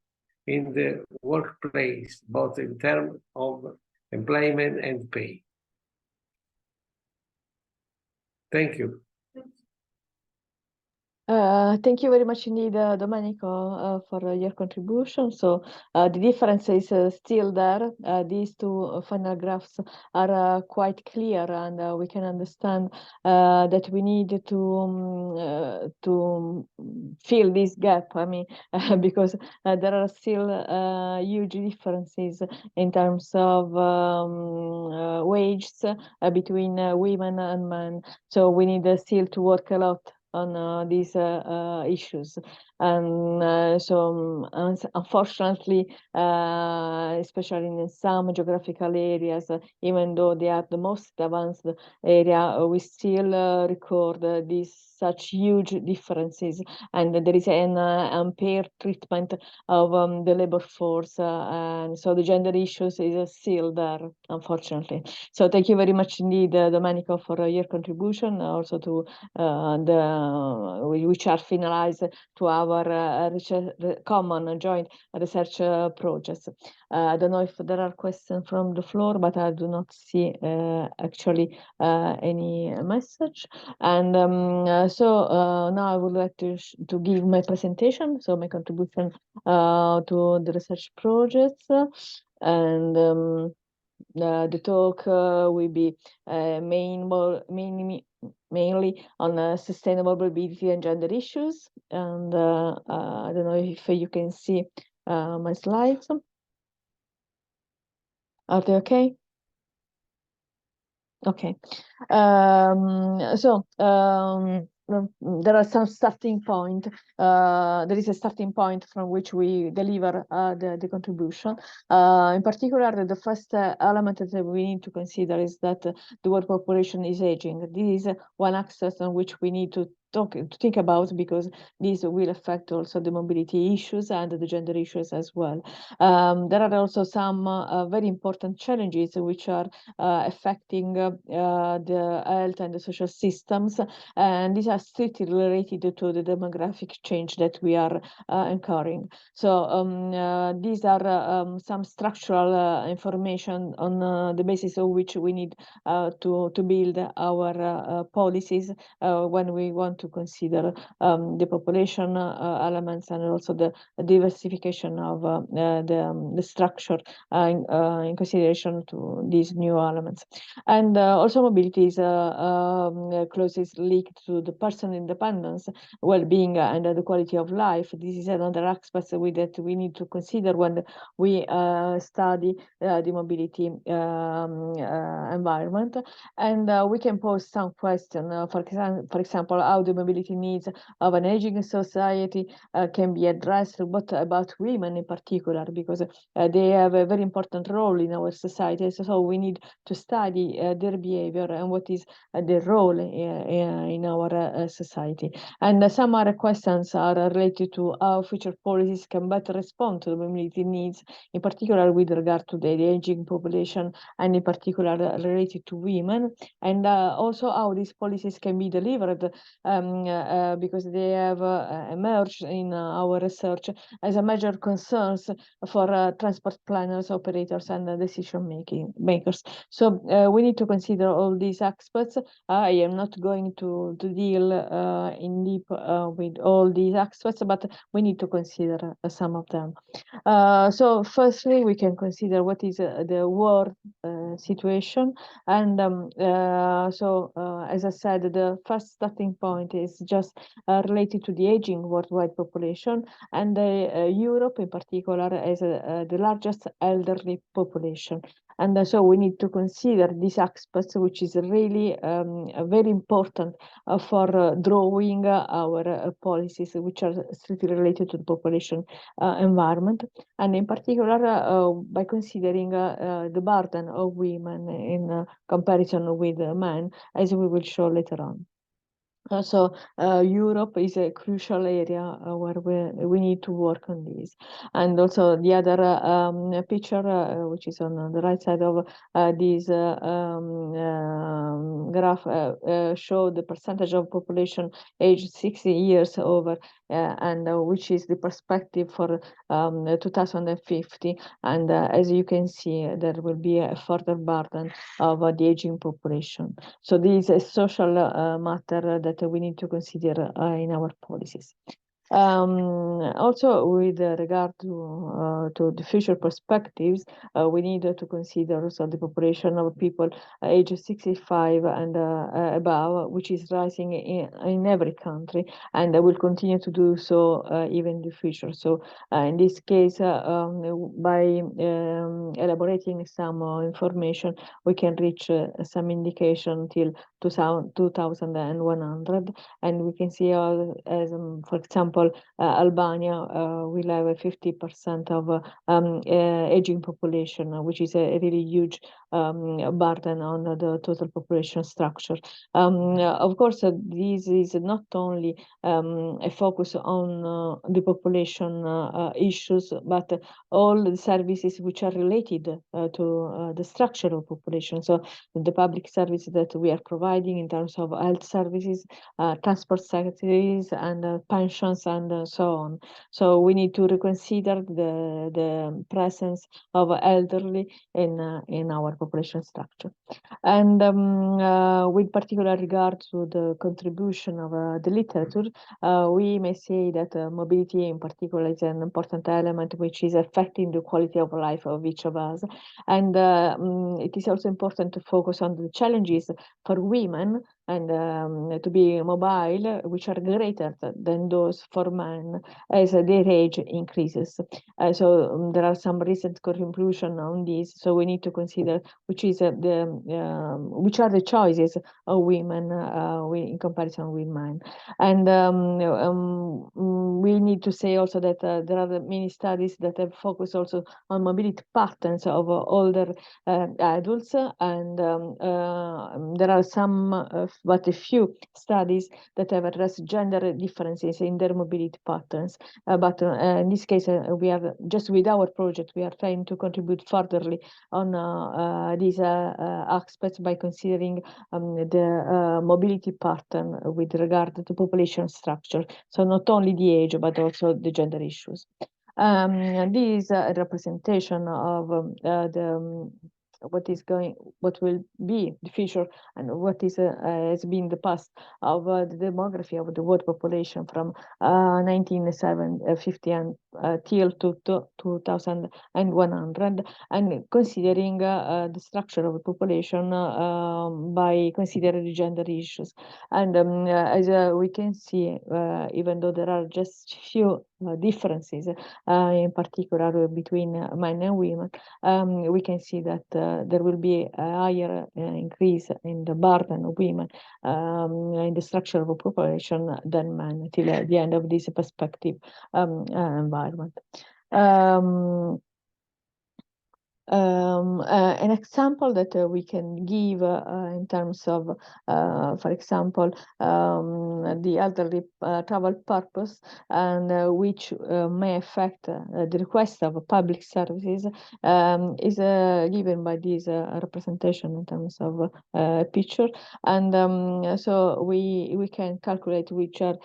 in the workplace, both in terms of employment and pay. Thank you. Thank you very much indeed, Domenico, for your contribution. So the difference is still there. These two final graphs are quite clear, and we can understand that we need to fill this gap. I mean, because there are still huge differences in terms of wages between women and men. So we need still to work a lot on these issues. And so unfortunately, especially in some geographical areas, even though they are the most advanced area, we still record these such huge differences, and there is an unfair treatment of the labor force, and so the gender issues is still there, unfortunately. So thank you very much indeed, Domenico, for your contribution, also to which are finalized to our common joint research projects. I don't know if there are questions from the floor, but I do not see actually any message. And so now I would like to give my presentation, so my contribution to the research projects. And the talk will be mainly on sustainable mobility and gender issues. And I don't know if you can see my slides. Are they okay? Okay. There are some starting point. There is a starting point from which we deliver the contribution. In particular, the first element that we need to consider is that the world population is aging. This is one axis on which we need to think about, because these will affect also the mobility issues and the gender issues as well. There are also some very important challenges which are affecting the health and the social systems, and these are strictly related to the demographic change that we are incurring. So these are some structural information on the basis of which we need to build our policies when we want to consider the population elements and also the diversification of the structure in consideration to these new elements. And also mobility is closely linked to the personal independence, well-being, and the quality of life. This is another aspect that we need to consider when we study the mobility environment. And we can pose some questions, for example, how the mobility needs of an aging society can be addressed, but about women in particular, because they have a very important role in our society. So we need to study their behavior and what is their role in our society. And some other questions are related to how future policies can better respond to the mobility needs, in particular with regard to the aging population, and in particular related to women, and also how these policies can be delivered, because they have emerged in our research as a major concerns for transport planners, operators, and decision makers. So we need to consider all these aspects. I am not going to deal in deep with all these aspects, but we need to consider some of them. So firstly, we can consider what is the world situation. And as I said, the first starting point is just related to the aging worldwide population, and Europe in particular as the largest elderly population. And so we need to consider these aspects, which is really very important for drawing our policies, which are strictly related to the population environment, and in particular by considering the burden of women in comparison with men, as we will show later on. So Europe is a crucial area where we need to work on this. And also the other picture, which is on the right side of this graph, show the percentage of population aged 60 years over, and which is the perspective for 2050. And as you can see, there will be a further burden of the aging population. So this is a social matter that we need to consider in our policies. Also, with regard to the future perspectives, we need to consider also the population of people aged 65 and above, which is rising in every country, and will continue to do so even in the future. So in this case, by elaborating some information, we can reach some indication till 2100, and we can see as for example, Albania will have a 50% of aging population, which is a really huge burden on the total population structure. Of course, this is not only a focus on the population issues, but all the services which are related to the structure of population. So the public services that we are providing in terms of health services, transport services, and pensions, and so on. So we need to reconsider the presence of elderly in our population structure. And with particular regard to the contribution of the literature, we may say that mobility in particular is an important element which is affecting the quality of life of each of us. And it is also important to focus on the challenges for women and to be mobile, which are greater than those for men as their age increases. So there are some recent conclusions on this. So we need to consider which is which are the choices of women in comparison with men. And we need to say also that there are many studies that have focused also on mobility patterns of older adults, and there are some but a few studies that have addressed gender differences in their mobility patterns. But in this case, we are just with our project, we are trying to contribute furtherly on these aspects by considering the mobility pattern with regard to population structure. So not only the age, but also the gender issues. This is a representation of what will be the future and what is has been the past of the demography of the world population from 1950 till to 2100, and considering the structure of the population by considering the gender issues. And as we can see, even though there are just few differences, in particular between men and women, we can see that there will be a higher increase in the burden of women in the structure of a population than men till the end of this perspective environment. An example that we can give in terms of, for example, the elderly travel purpose, and which may affect the request of public services, is given by this representation in terms of picture. And so we can calculate which are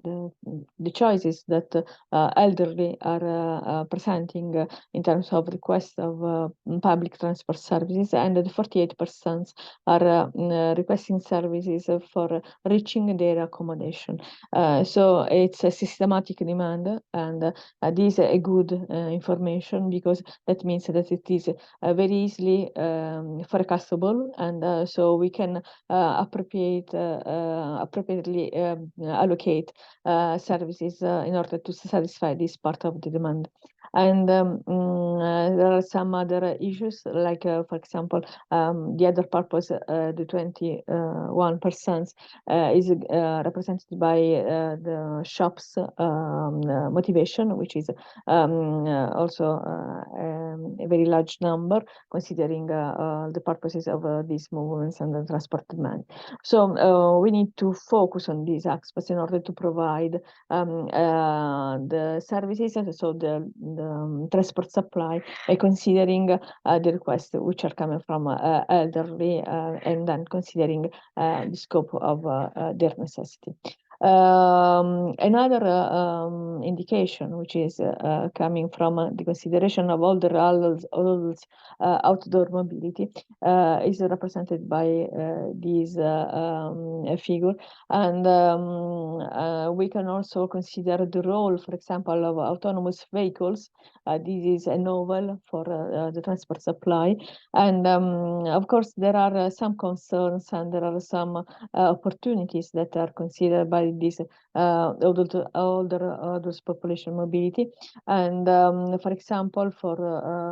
the choices that elderly are presenting in terms of request of public transport services, and the 48% are requesting services for reaching their accommodation. So it's a systematic demand, and this is a good information, because that means that it is very easily forecastable, and so we can appropriately allocate services in order to satisfy this part of the demand. And there are some other issues, like, for example, the other purpose, the 21%, is represented by the shops motivation, which is also a very large number, considering the purposes of these movements and the transport demand. So we need to focus on these aspects in order to provide the services, and so the transport supply, by considering the requests which are coming from elderly, and then considering the scope of their necessity. Another indication, which is coming from the consideration of older adults outdoor mobility, is represented by this figure. And we can also consider the role, for example, of autonomous vehicles. This is a novel for the transport supply. And of course, there are some concerns, and there are some opportunities that are considered by this older adults population mobility. And for example,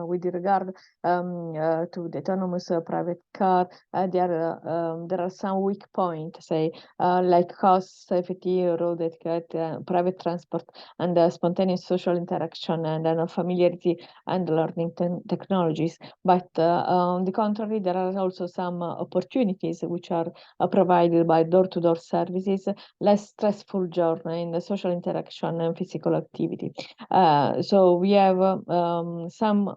with regard to the autonomous private car, there are some weak points, say, like cost, safety, road etiquette, private transport, and spontaneous social interaction, and familiarity and learning technologies. But on the contrary, there are also some opportunities which are provided by door-to-door services, less stressful journey in the social interaction and physical activity. So we have some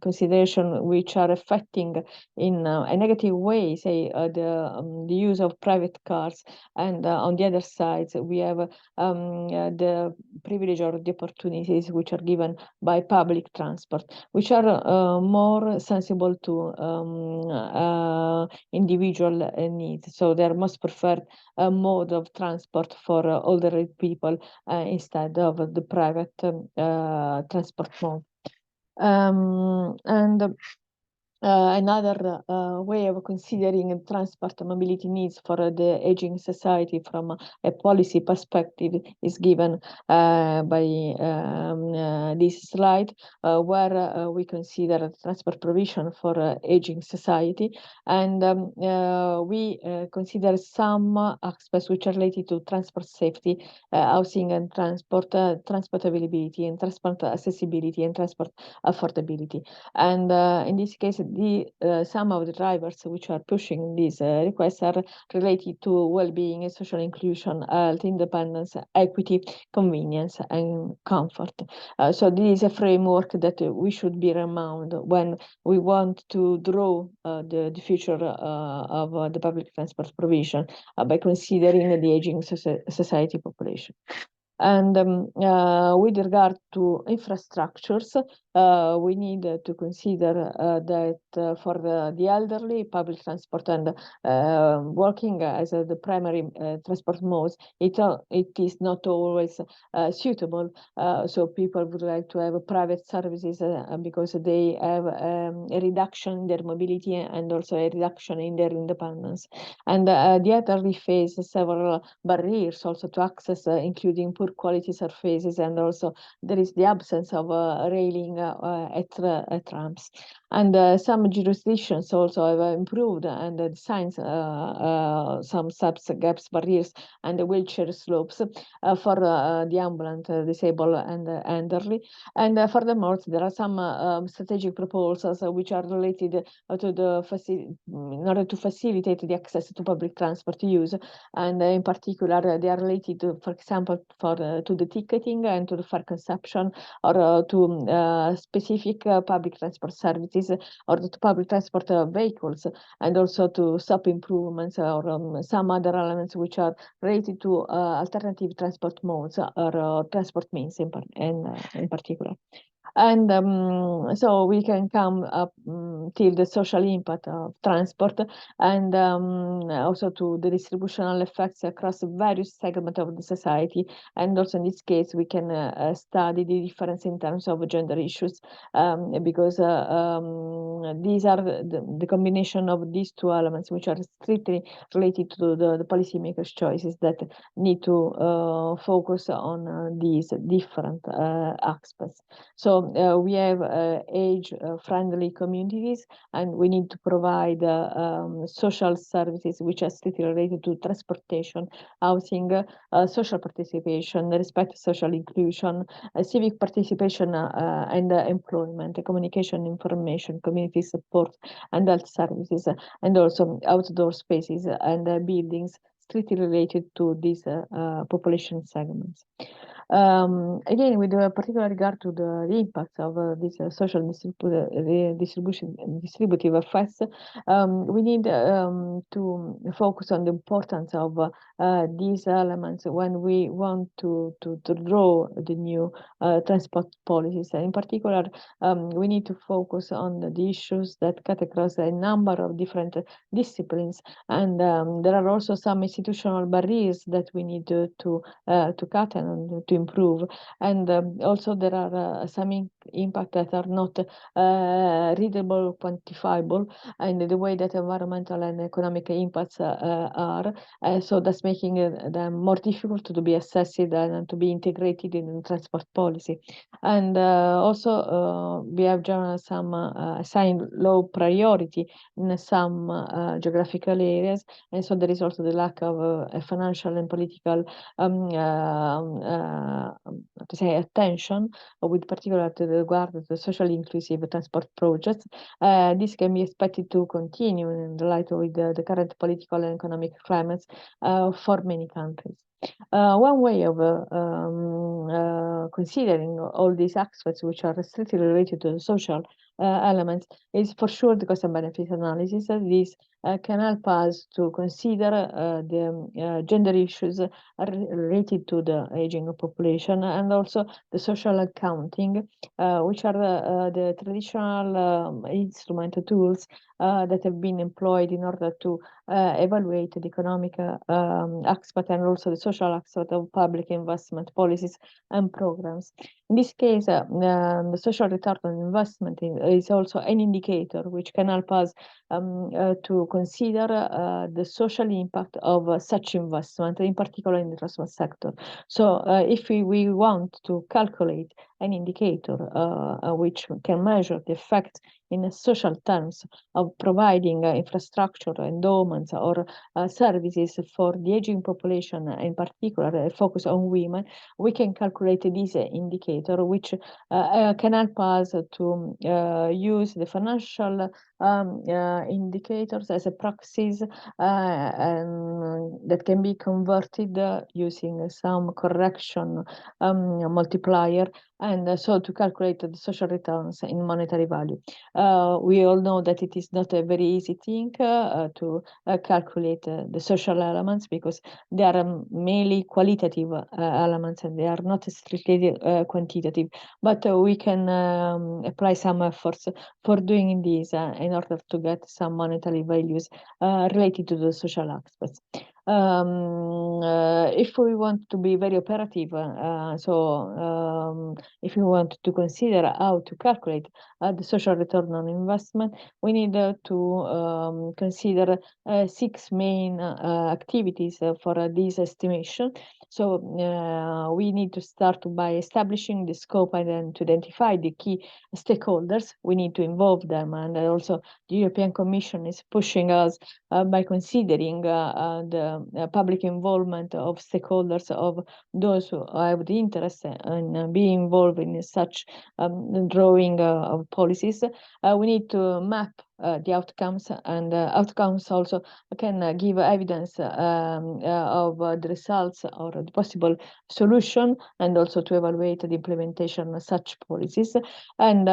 consideration which are affecting in a negative way, say, the use of private cars, and on the other side we have the privilege or the opportunities which are given by public transport, which are more sensible to individual needs. So they're most preferred mode of transport for older people instead of the private transport mode. Another way of considering transport mobility needs for the aging society from a policy perspective is given by this slide, where we consider transport provision for aging society, and we consider some aspects which are related to transport safety, housing and transport availability, and transport accessibility, and transport affordability. And in this case, some of the drivers which are pushing these requests are related to well-being, social inclusion, health, independence, equity, convenience, and comfort. So this is a framework that we should bear in mind when we want to draw the future of the public transport provision by considering the aging society population. And with regard to infrastructures, we need to consider that for the elderly, public transport and working as the primary transport modes, it is not always suitable. So people would like to have private services because they have a reduction in their mobility and also a reduction in their independence. And the elderly face several barriers also to access, including poor quality surfaces, and also there is the absence of railing at ramps. And some jurisdictions also have improved and designed some steps, gaps, barriers, and wheelchair slopes for the ambulant, disabled, and elderly. And furthermore, there are some strategic proposals which are related to the in order to facilitate the access to public transport use, and in particular, they are related to, for example, to the ticketing and to the fare consumption, or to specific public transport services, or to public transport vehicles, and also to stop improvements or some other elements which are related to alternative transport modes or transport means in particular. And so we can come up till the social impact of transport, and also to the distributional effects across various segments of the society. And also in this case, we can study the difference in terms of gender issues, because these are the combination of these two elements, which are strictly related to the policymakers' choices that need to focus on these different aspects. So we have age-friendly communities, and we need to provide social services which are strictly related to transportation, housing, social participation, respect, social inclusion, civic participation, and employment, communication, information, community support, and health services, and also outdoor spaces and buildings strictly related to these population segments. Again, with a particular regard to the impact of these social distributive effects, we need to focus on the importance of these elements when we want to draw the new transport policies. In particular, we need to focus on the issues that cut across a number of different disciplines, and there are also some institutional barriers that we need to cut and to improve. And also there are some impact that are not readable, quantifiable, and the way that environmental and economic impacts are. So that's making them more difficult to be assessed and to be integrated in transport policy. And also we have some assigned low priority in some geographical areas, and so there is also the lack of a financial and political to say attention, with particular to regard to the socially inclusive transport projects. This can be expected to continue in the light of the current political and economic climates for many countries. One way of considering all these aspects which are strictly related to the social elements is for sure the cost and benefit analysis. This can help us to consider the gender issues related to the aging population, and also the social accounting, which are the traditional instrument tools that have been employed in order to evaluate the economic aspect and also the social aspect of public investment policies and programs. In this case, the social return on investment is also an indicator which can help us to consider the social impact of such investment, in particular in the transport sector. So if we want to calculate an indicator which can measure the effect in social terms of providing infrastructure, endowments, or services for the aging population, in particular focus on women, we can calculate this indicator indicator, which can help us to use the financial indicators as a proxies and that can be converted using some correction multiplier, and so to calculate the social returns in monetary value. We all know that it is not a very easy thing to calculate the social elements, because they are mainly qualitative elements and they are not strictly quantitative, but we can apply some efforts for doing this in order to get some monetary values related to the social aspects. If we want to be very operative, if we want to consider how to calculate the social return on investment, we need to consider 6 main activities for this estimation. So we need to start by establishing the scope and then to identify the key stakeholders. We need to involve them, and also the European Commission is pushing us by considering the public involvement of stakeholders, of those who have the interest in being involved in such drawing of policies. We need to map the outcomes, and outcomes also can give evidence of the results or the possible solution, and also to evaluate the implementation of such policies. And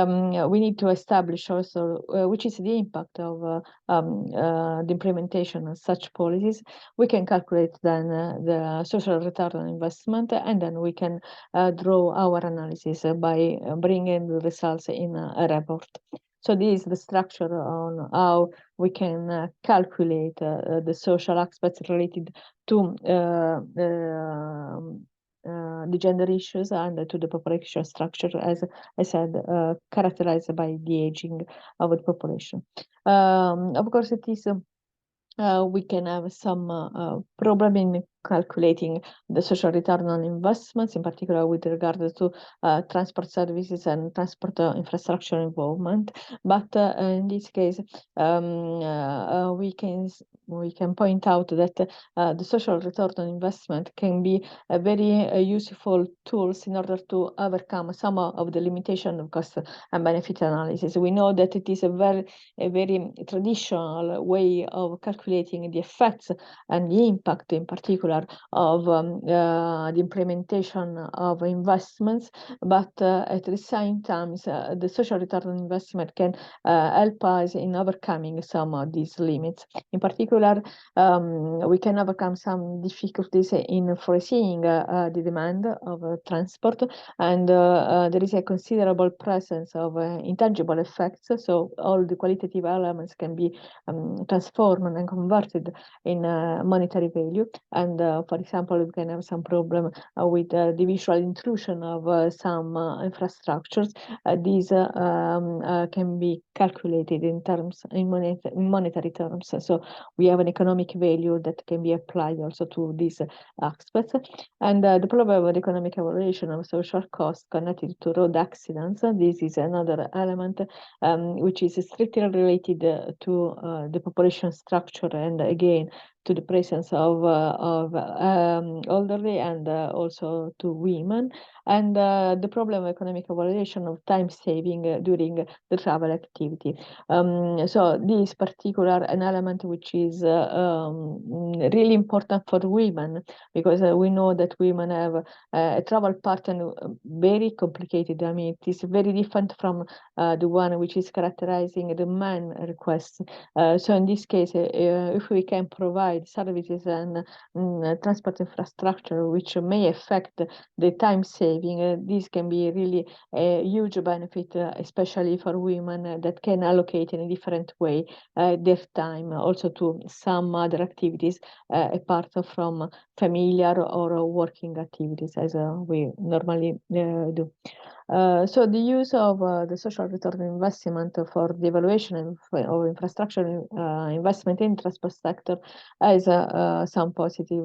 we need to establish also which is the impact of the implementation of such policies. We can calculate then the social return on investment, and then we can draw our analysis by bringing the results in a report. So this is the structure on how we can calculate the social aspects related to the gender issues and to the population structure, as I said, characterized by the aging of the population. Of course, it is we can have some problem in calculating the social return on investments, in particular with regard to transport services and transport infrastructure involvement. But in this case, we can point out that the social return on investment can be a very useful tools in order to overcome some of the limitation of cost and benefit analysis. We know that it is a very traditional way of calculating the effects and the impact, in particular, of the implementation of investments, but at the same time, the social return on investment can help us in overcoming some of these limits. In particular, we can overcome some difficulties in foreseeing the demand of transport, and there is a considerable presence of intangible effects, so all the qualitative elements can be transformed and converted in monetary value. And for example, we can have some problem with the visual intrusion of some infrastructures. These can be calculated in terms in monetary terms. So we have an economic value that can be applied also to these aspects. And the problem of economic evaluation of social costs connected to road accidents. This is another element which is strictly related to the population structure, and again to the presence of elderly and also to women, and the problem of economic evaluation of time saving during the travel activity. So this particular an element which is really important for women, because we know that women have a travel pattern very complicated. I mean, it is very different from the one which is characterizing the man requests. So in this case, if we can provide services and transport infrastructure which may affect the time saving, this can be really a huge benefit, especially for women that can allocate in a different way their time also to some other activities apart from familiar or working activities, as we normally do. So the use of the social return investment for the evaluation of infrastructure investment in the transport sector has some positive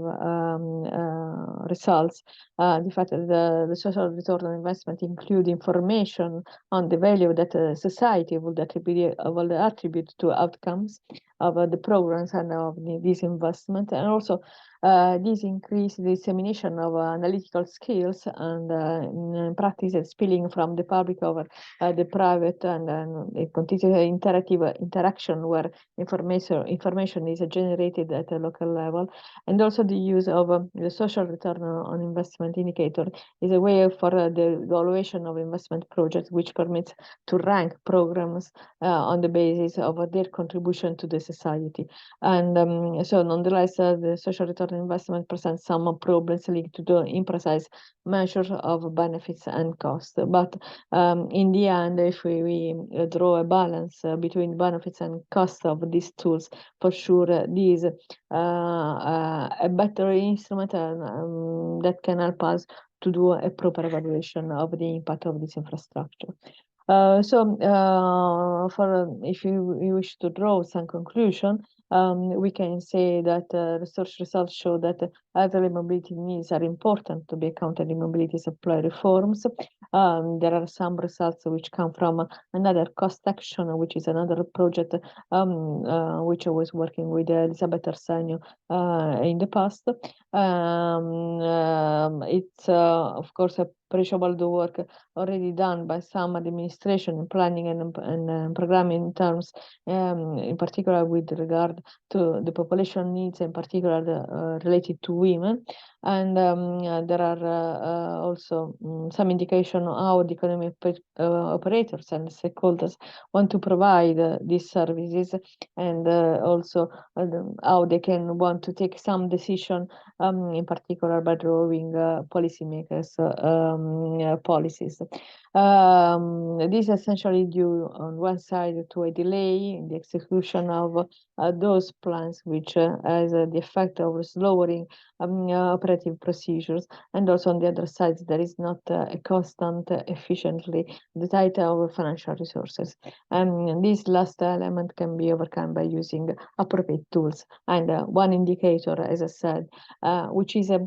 results. The fact that the social return on investment include information on the value that society would attribute to outcomes, of the programs and of this investment, and also this increased dissemination of analytical skills and in practices spilling from the public over the private, and a continuous interactive interaction where information is generated at a local level. And also the use of the social return on investment indicator is a way for the evaluation of investment projects, which permits to rank programs on the basis of their contribution to the society. And so nonetheless, the social return on investment presents some problems linked to the imprecise measure of benefits and costs. But in the end, if we draw a balance between benefits and costs of these tools, for sure, this a better instrument that can help us to do a proper evaluation of the impact of this infrastructure. For if you wish to draw some conclusion, we can say that research results show that elderly mobility needs are important to be accounted in mobility supply reforms. There are some results which come from another cost action, which is another project which I was working with Elisabeth Arsenio in the past. It's of course appreciable the work already done by some administration in planning and programming in terms, in particular with regard to the population needs, in particular related to women. And there are also some indication on how the economic operators and stakeholders want to provide these services, and also how they can want to take some decision, in particular by drawing policymakers policies. This is essentially due on one side to a delay in the execution of those plans, which has the effect of slowing operative procedures, and also on the other side there is not a constant efficiently the tide of financial resources, and this last element can be overcome by using appropriate tools. And one indicator, as I said, which is a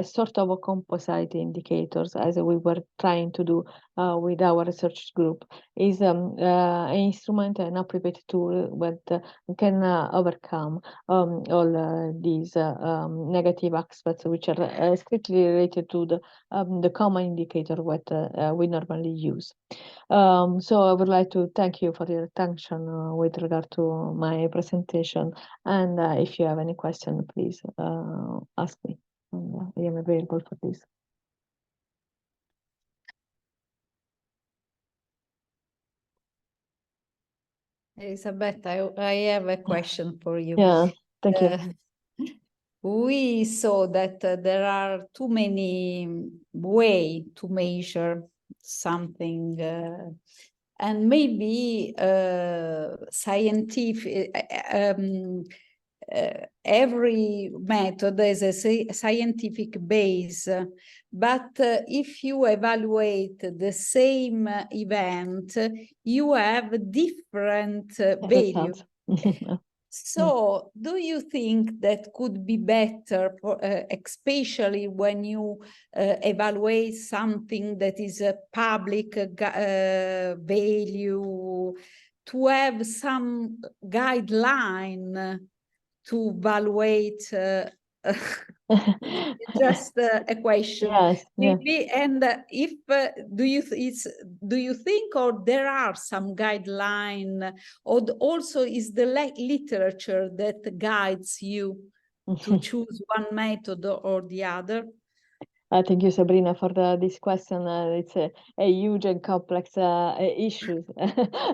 sort of a composite indicators, as we were trying to do with our research group, is an instrument, an appropriate tool that can overcome all these negative aspects, which are strictly related to the common indicator what we normally use. So I would like to thank you for your attention with regard to my presentation, and if you have any question, please ask me, and I am available for this. Elisabeth, I have a question for you. Yeah, thank you. We saw that there are too many ways to measure something, and maybe scientific. Every method has a scientific base, but if you evaluate the same event, you have different values. So do you think that could be better, for, especially when you evaluate something that is a public value, to have some guideline to evaluate? Just a question. Yes, maybe, yeah. And if do you think, or there are some guideline, or also is the literature that guides you to choose one method or the other? Thank you, Sabrina, for this question. It's a huge and complex issue,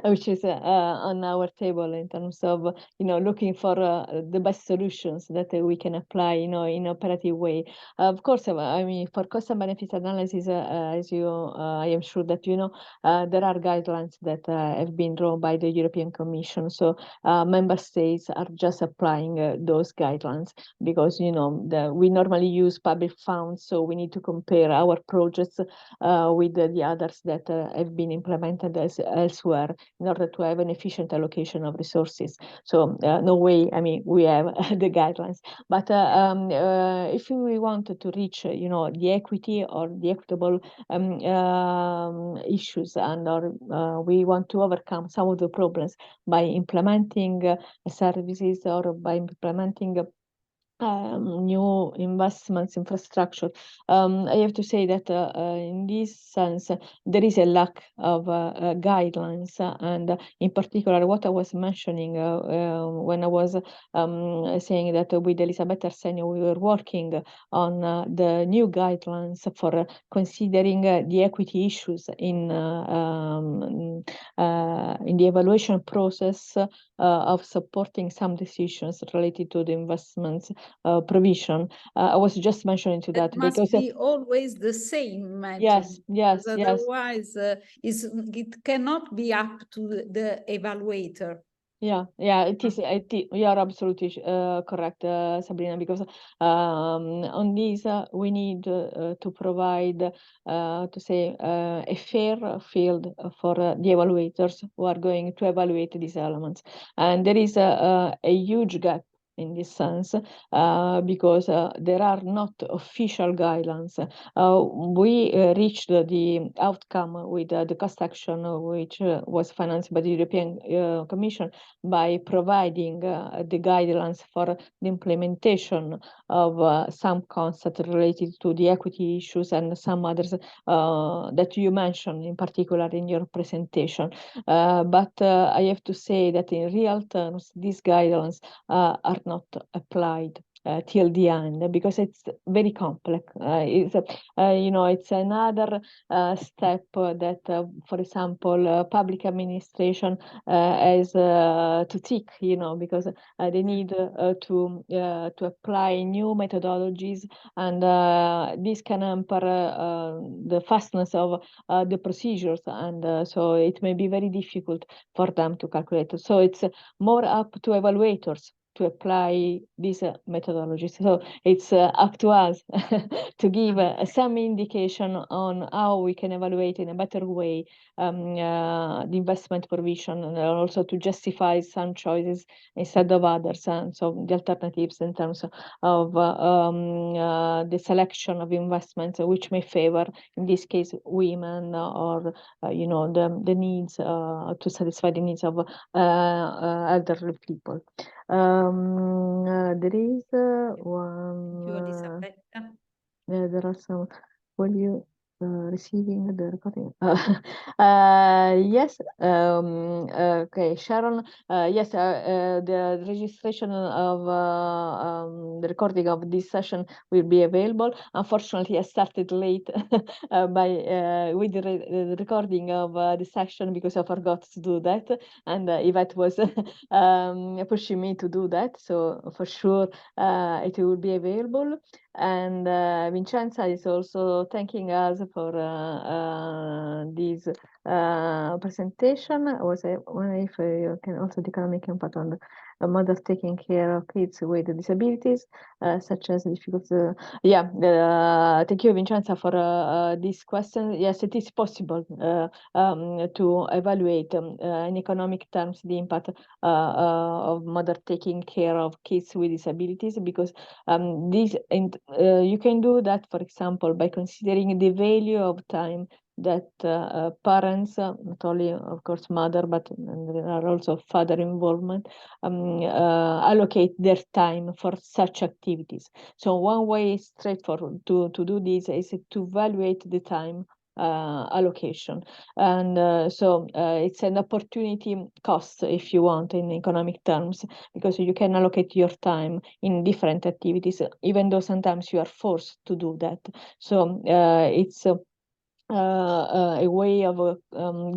which is on our table in terms of, looking for the best solutions that we can apply, in an operative way. Of course, I mean, for cost and benefit analysis, as I am sure that there are guidelines that have been drawn by the European Commission. So member states are just applying those guidelines because, we normally use public funds, so we need need to compare our projects with the others that have been implemented elsewhere in order to have an efficient allocation of resources. So no way, I mean, we have the guidelines, but if we want to reach, the equity or the equitable issues, and we want to overcome some of the problems by implementing services or by implementing new investments infrastructure. I have to say that in this sense there is a lack of guidelines, and in particular what I was mentioning when I was saying that with Elisabetta Arsenio we were working on the new guidelines for considering the equity issues in the evaluation process of supporting some decisions related to the investments provision. I was just mentioning to that must because be always the same method. Yes. Otherwise, it cannot be up to the evaluator. Yeah, it is. You are absolutely correct, Sabrina, because on this we need to provide, to say, a fair field for the evaluators who are going to evaluate these elements. And there is a huge gap in this sense, because there are not official guidelines. We reached the outcome with the cost action, which was financed by the European Commission, by providing the guidelines for the implementation of some concepts related to the equity issues and some others that you mentioned in particular in your presentation. But I have to say that in real terms, these guidelines are not applied till the end, because it's very complex. It's another step that, for example, public administration has to tick, because they need to apply new methodologies, and this can hamper the fastness of the procedures, and so it may be very difficult for them to calculate. So it's more up to evaluators to apply these methodologies. So it's up to us to give some indication on how we can evaluate in a better way the investment provision, and also to justify some choices instead of others. And so the alternatives in terms of the selection of investments, which may favor, in this case, women, or the needs to satisfy the needs of elderly people. There is one. There are some. Will you receiving the recording? Yes. Okay, Sharon. Yes. The registration of the recording of this session will be available. Unfortunately, I started late with the recording of the session because I forgot to do that, and Yvette was pushing me to do that. So for sure, it will be available. And Vincenza is also thanking us for this presentation. I was wondering if you can also the economic impact on the mother taking care of kids with disabilities, such as difficult. Thank you, Vincenza, for this question. Yes, it is possible to evaluate in economic terms the impact of mother taking care of kids with disabilities, because you can do that, for example, by considering the value of time that parents, not only of course mother, but there are also father involvement, allocate their time for such activities. So one way straightforward to do this is to evaluate the time allocation, and so it's an opportunity cost, if you want, in economic terms, because you can allocate your time in different activities, even though sometimes you are forced to do that. So it's a way of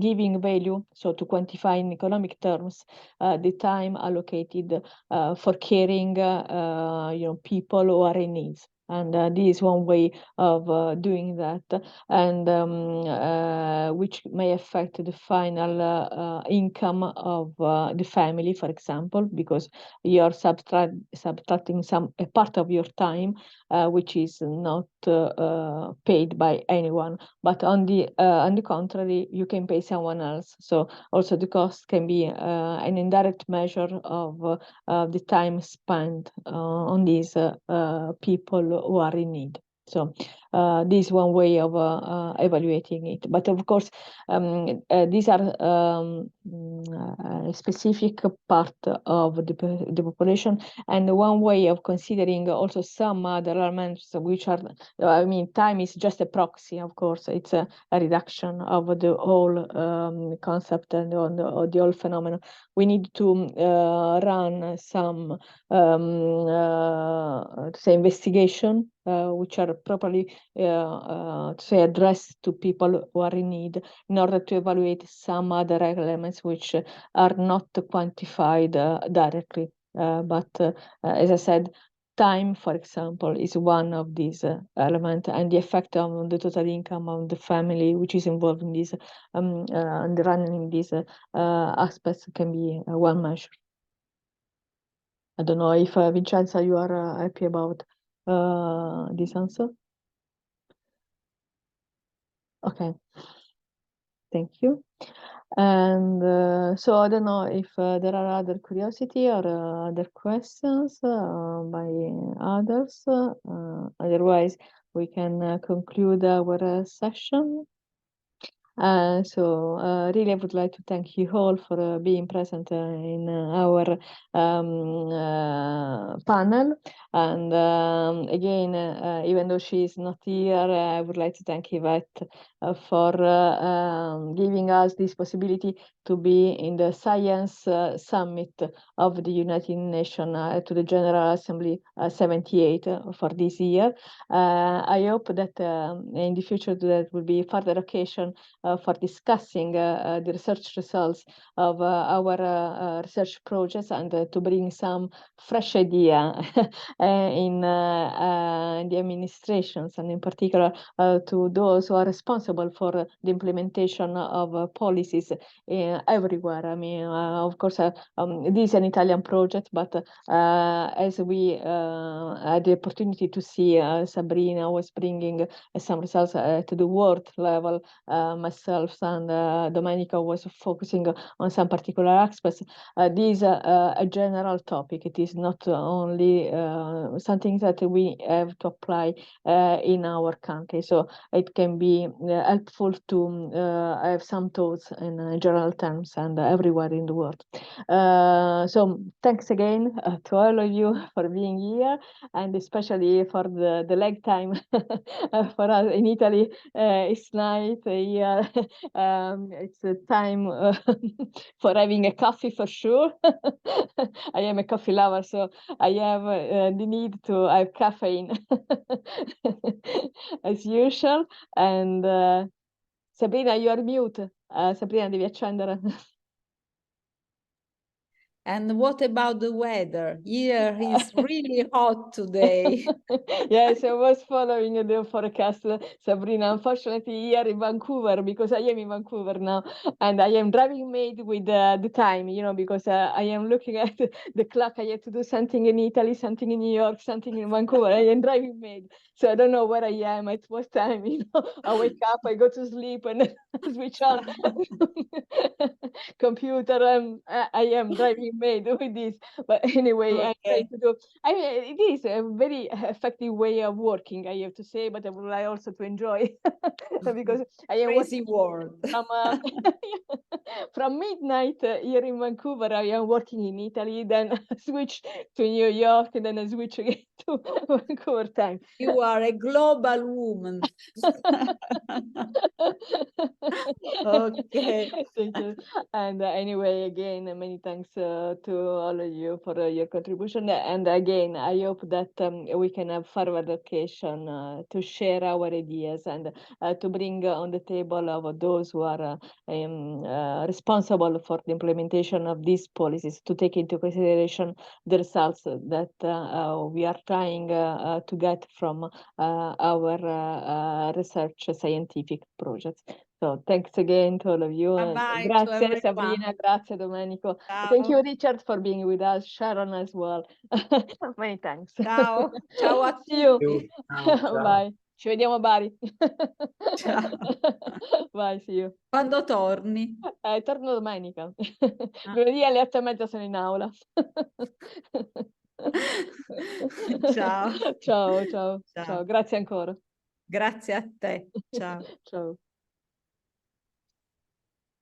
giving value, so to quantify in economic terms the time allocated for caring people who are in need. And this is one way of doing that, and which may affect the final income of the family, for example, because you're subtracting a part of your time, which is not paid by anyone, but on the contrary, you can pay someone else. So also the cost can be an indirect measure of the time spent on these people who are in need. So this is one way of evaluating it. But of course, these are a specific part of the population, and one way of considering also some other elements which are, I mean, time is just a proxy, of course. It's a reduction of the whole concept and the whole phenomenon. We need to run some say investigation which are properly say addressed to people who are in need, in order to evaluate some other elements which are not quantified directly. But as I said, time, for example, is one of these elements, and the effect on the total income of the family which is involved in this and running these aspects can be one measure. I don't know if Vincenza, you are happy about this answer? Okay, thank you. And so I don't know if there are other curiosity or other questions by others. Otherwise, we can conclude our session. So really, I would like to thank you all for being present in our panel. And again, even though she is not here, I would like to thank Yvette for giving us this possibility to be in the Science Summit of the United Nations to the General Assembly 78 for this year. I hope that in the future there will be further occasion for discussing the research results of our research projects, and to bring some fresh idea in the administrations, and in particular to those who are responsible for the implementation of policies everywhere. I mean, of course, this is an Italian project, but as we had the opportunity to see, Sabrina was bringing some results to the world level. Myself and Domenica was focusing on some particular aspects. This is a general topic. It is not only something that we have to apply in our country. So it can be helpful to have some thoughts in general terms and everywhere in the world. So thanks again to all of you for being here, and especially for the leg time for us in Italy. It's night here. It's a time for having a coffee for sure. I am a coffee lover, so I have the need to have caffeine as usual. And Sabrina, you are mute. Sabrina, devi accendere. And what about the weather? Here is really hot today. Yes, I was following the forecast, Sabrina. Unfortunately, here in Vancouver, because I am in Vancouver now, and I am driving mate with the time, you know, because I am looking at the clock. I have to do something in Italy, something in New York, something in Vancouver. I am driving mate, so I don't know where I am at what time. You know, I wake up, I go to sleep, and switch on computer. I am driving mate with this, but anyway, Okay. I'm trying to do. I mean, it is a very effective way of working, I have to say, but I would like also to enjoy because I am Crazy working world. from midnight here in Vancouver. I am working in Italy, then switch to New York, and then I switch again to Vancouver time. You are a global woman. Okay. Thank you. And anyway, again, many thanks to all of you for your contribution. And again, I hope that we can have further occasion to share our ideas and to bring on the table of those who are responsible for the implementation of these policies to take into consideration the results that we are trying to get from our research scientific projects. So thanks again to all of you. Bye-bye to Grazie everyone. Sabrina, grazie Domenico. Ciao. Thank you Richard for being with us, Sharon as well. Many thanks. Ciao. Ciao a See you. tutti. Ciao. Bye. Ci vediamo a Bari. Ciao. Bye, see you. Quando torni? Torno domenica. Lunedì alle 8:30 sono in aula. Ciao. Ciao, ciao, Ciao. ciao. Grazie ancora. Grazie a te. Ciao. Ciao.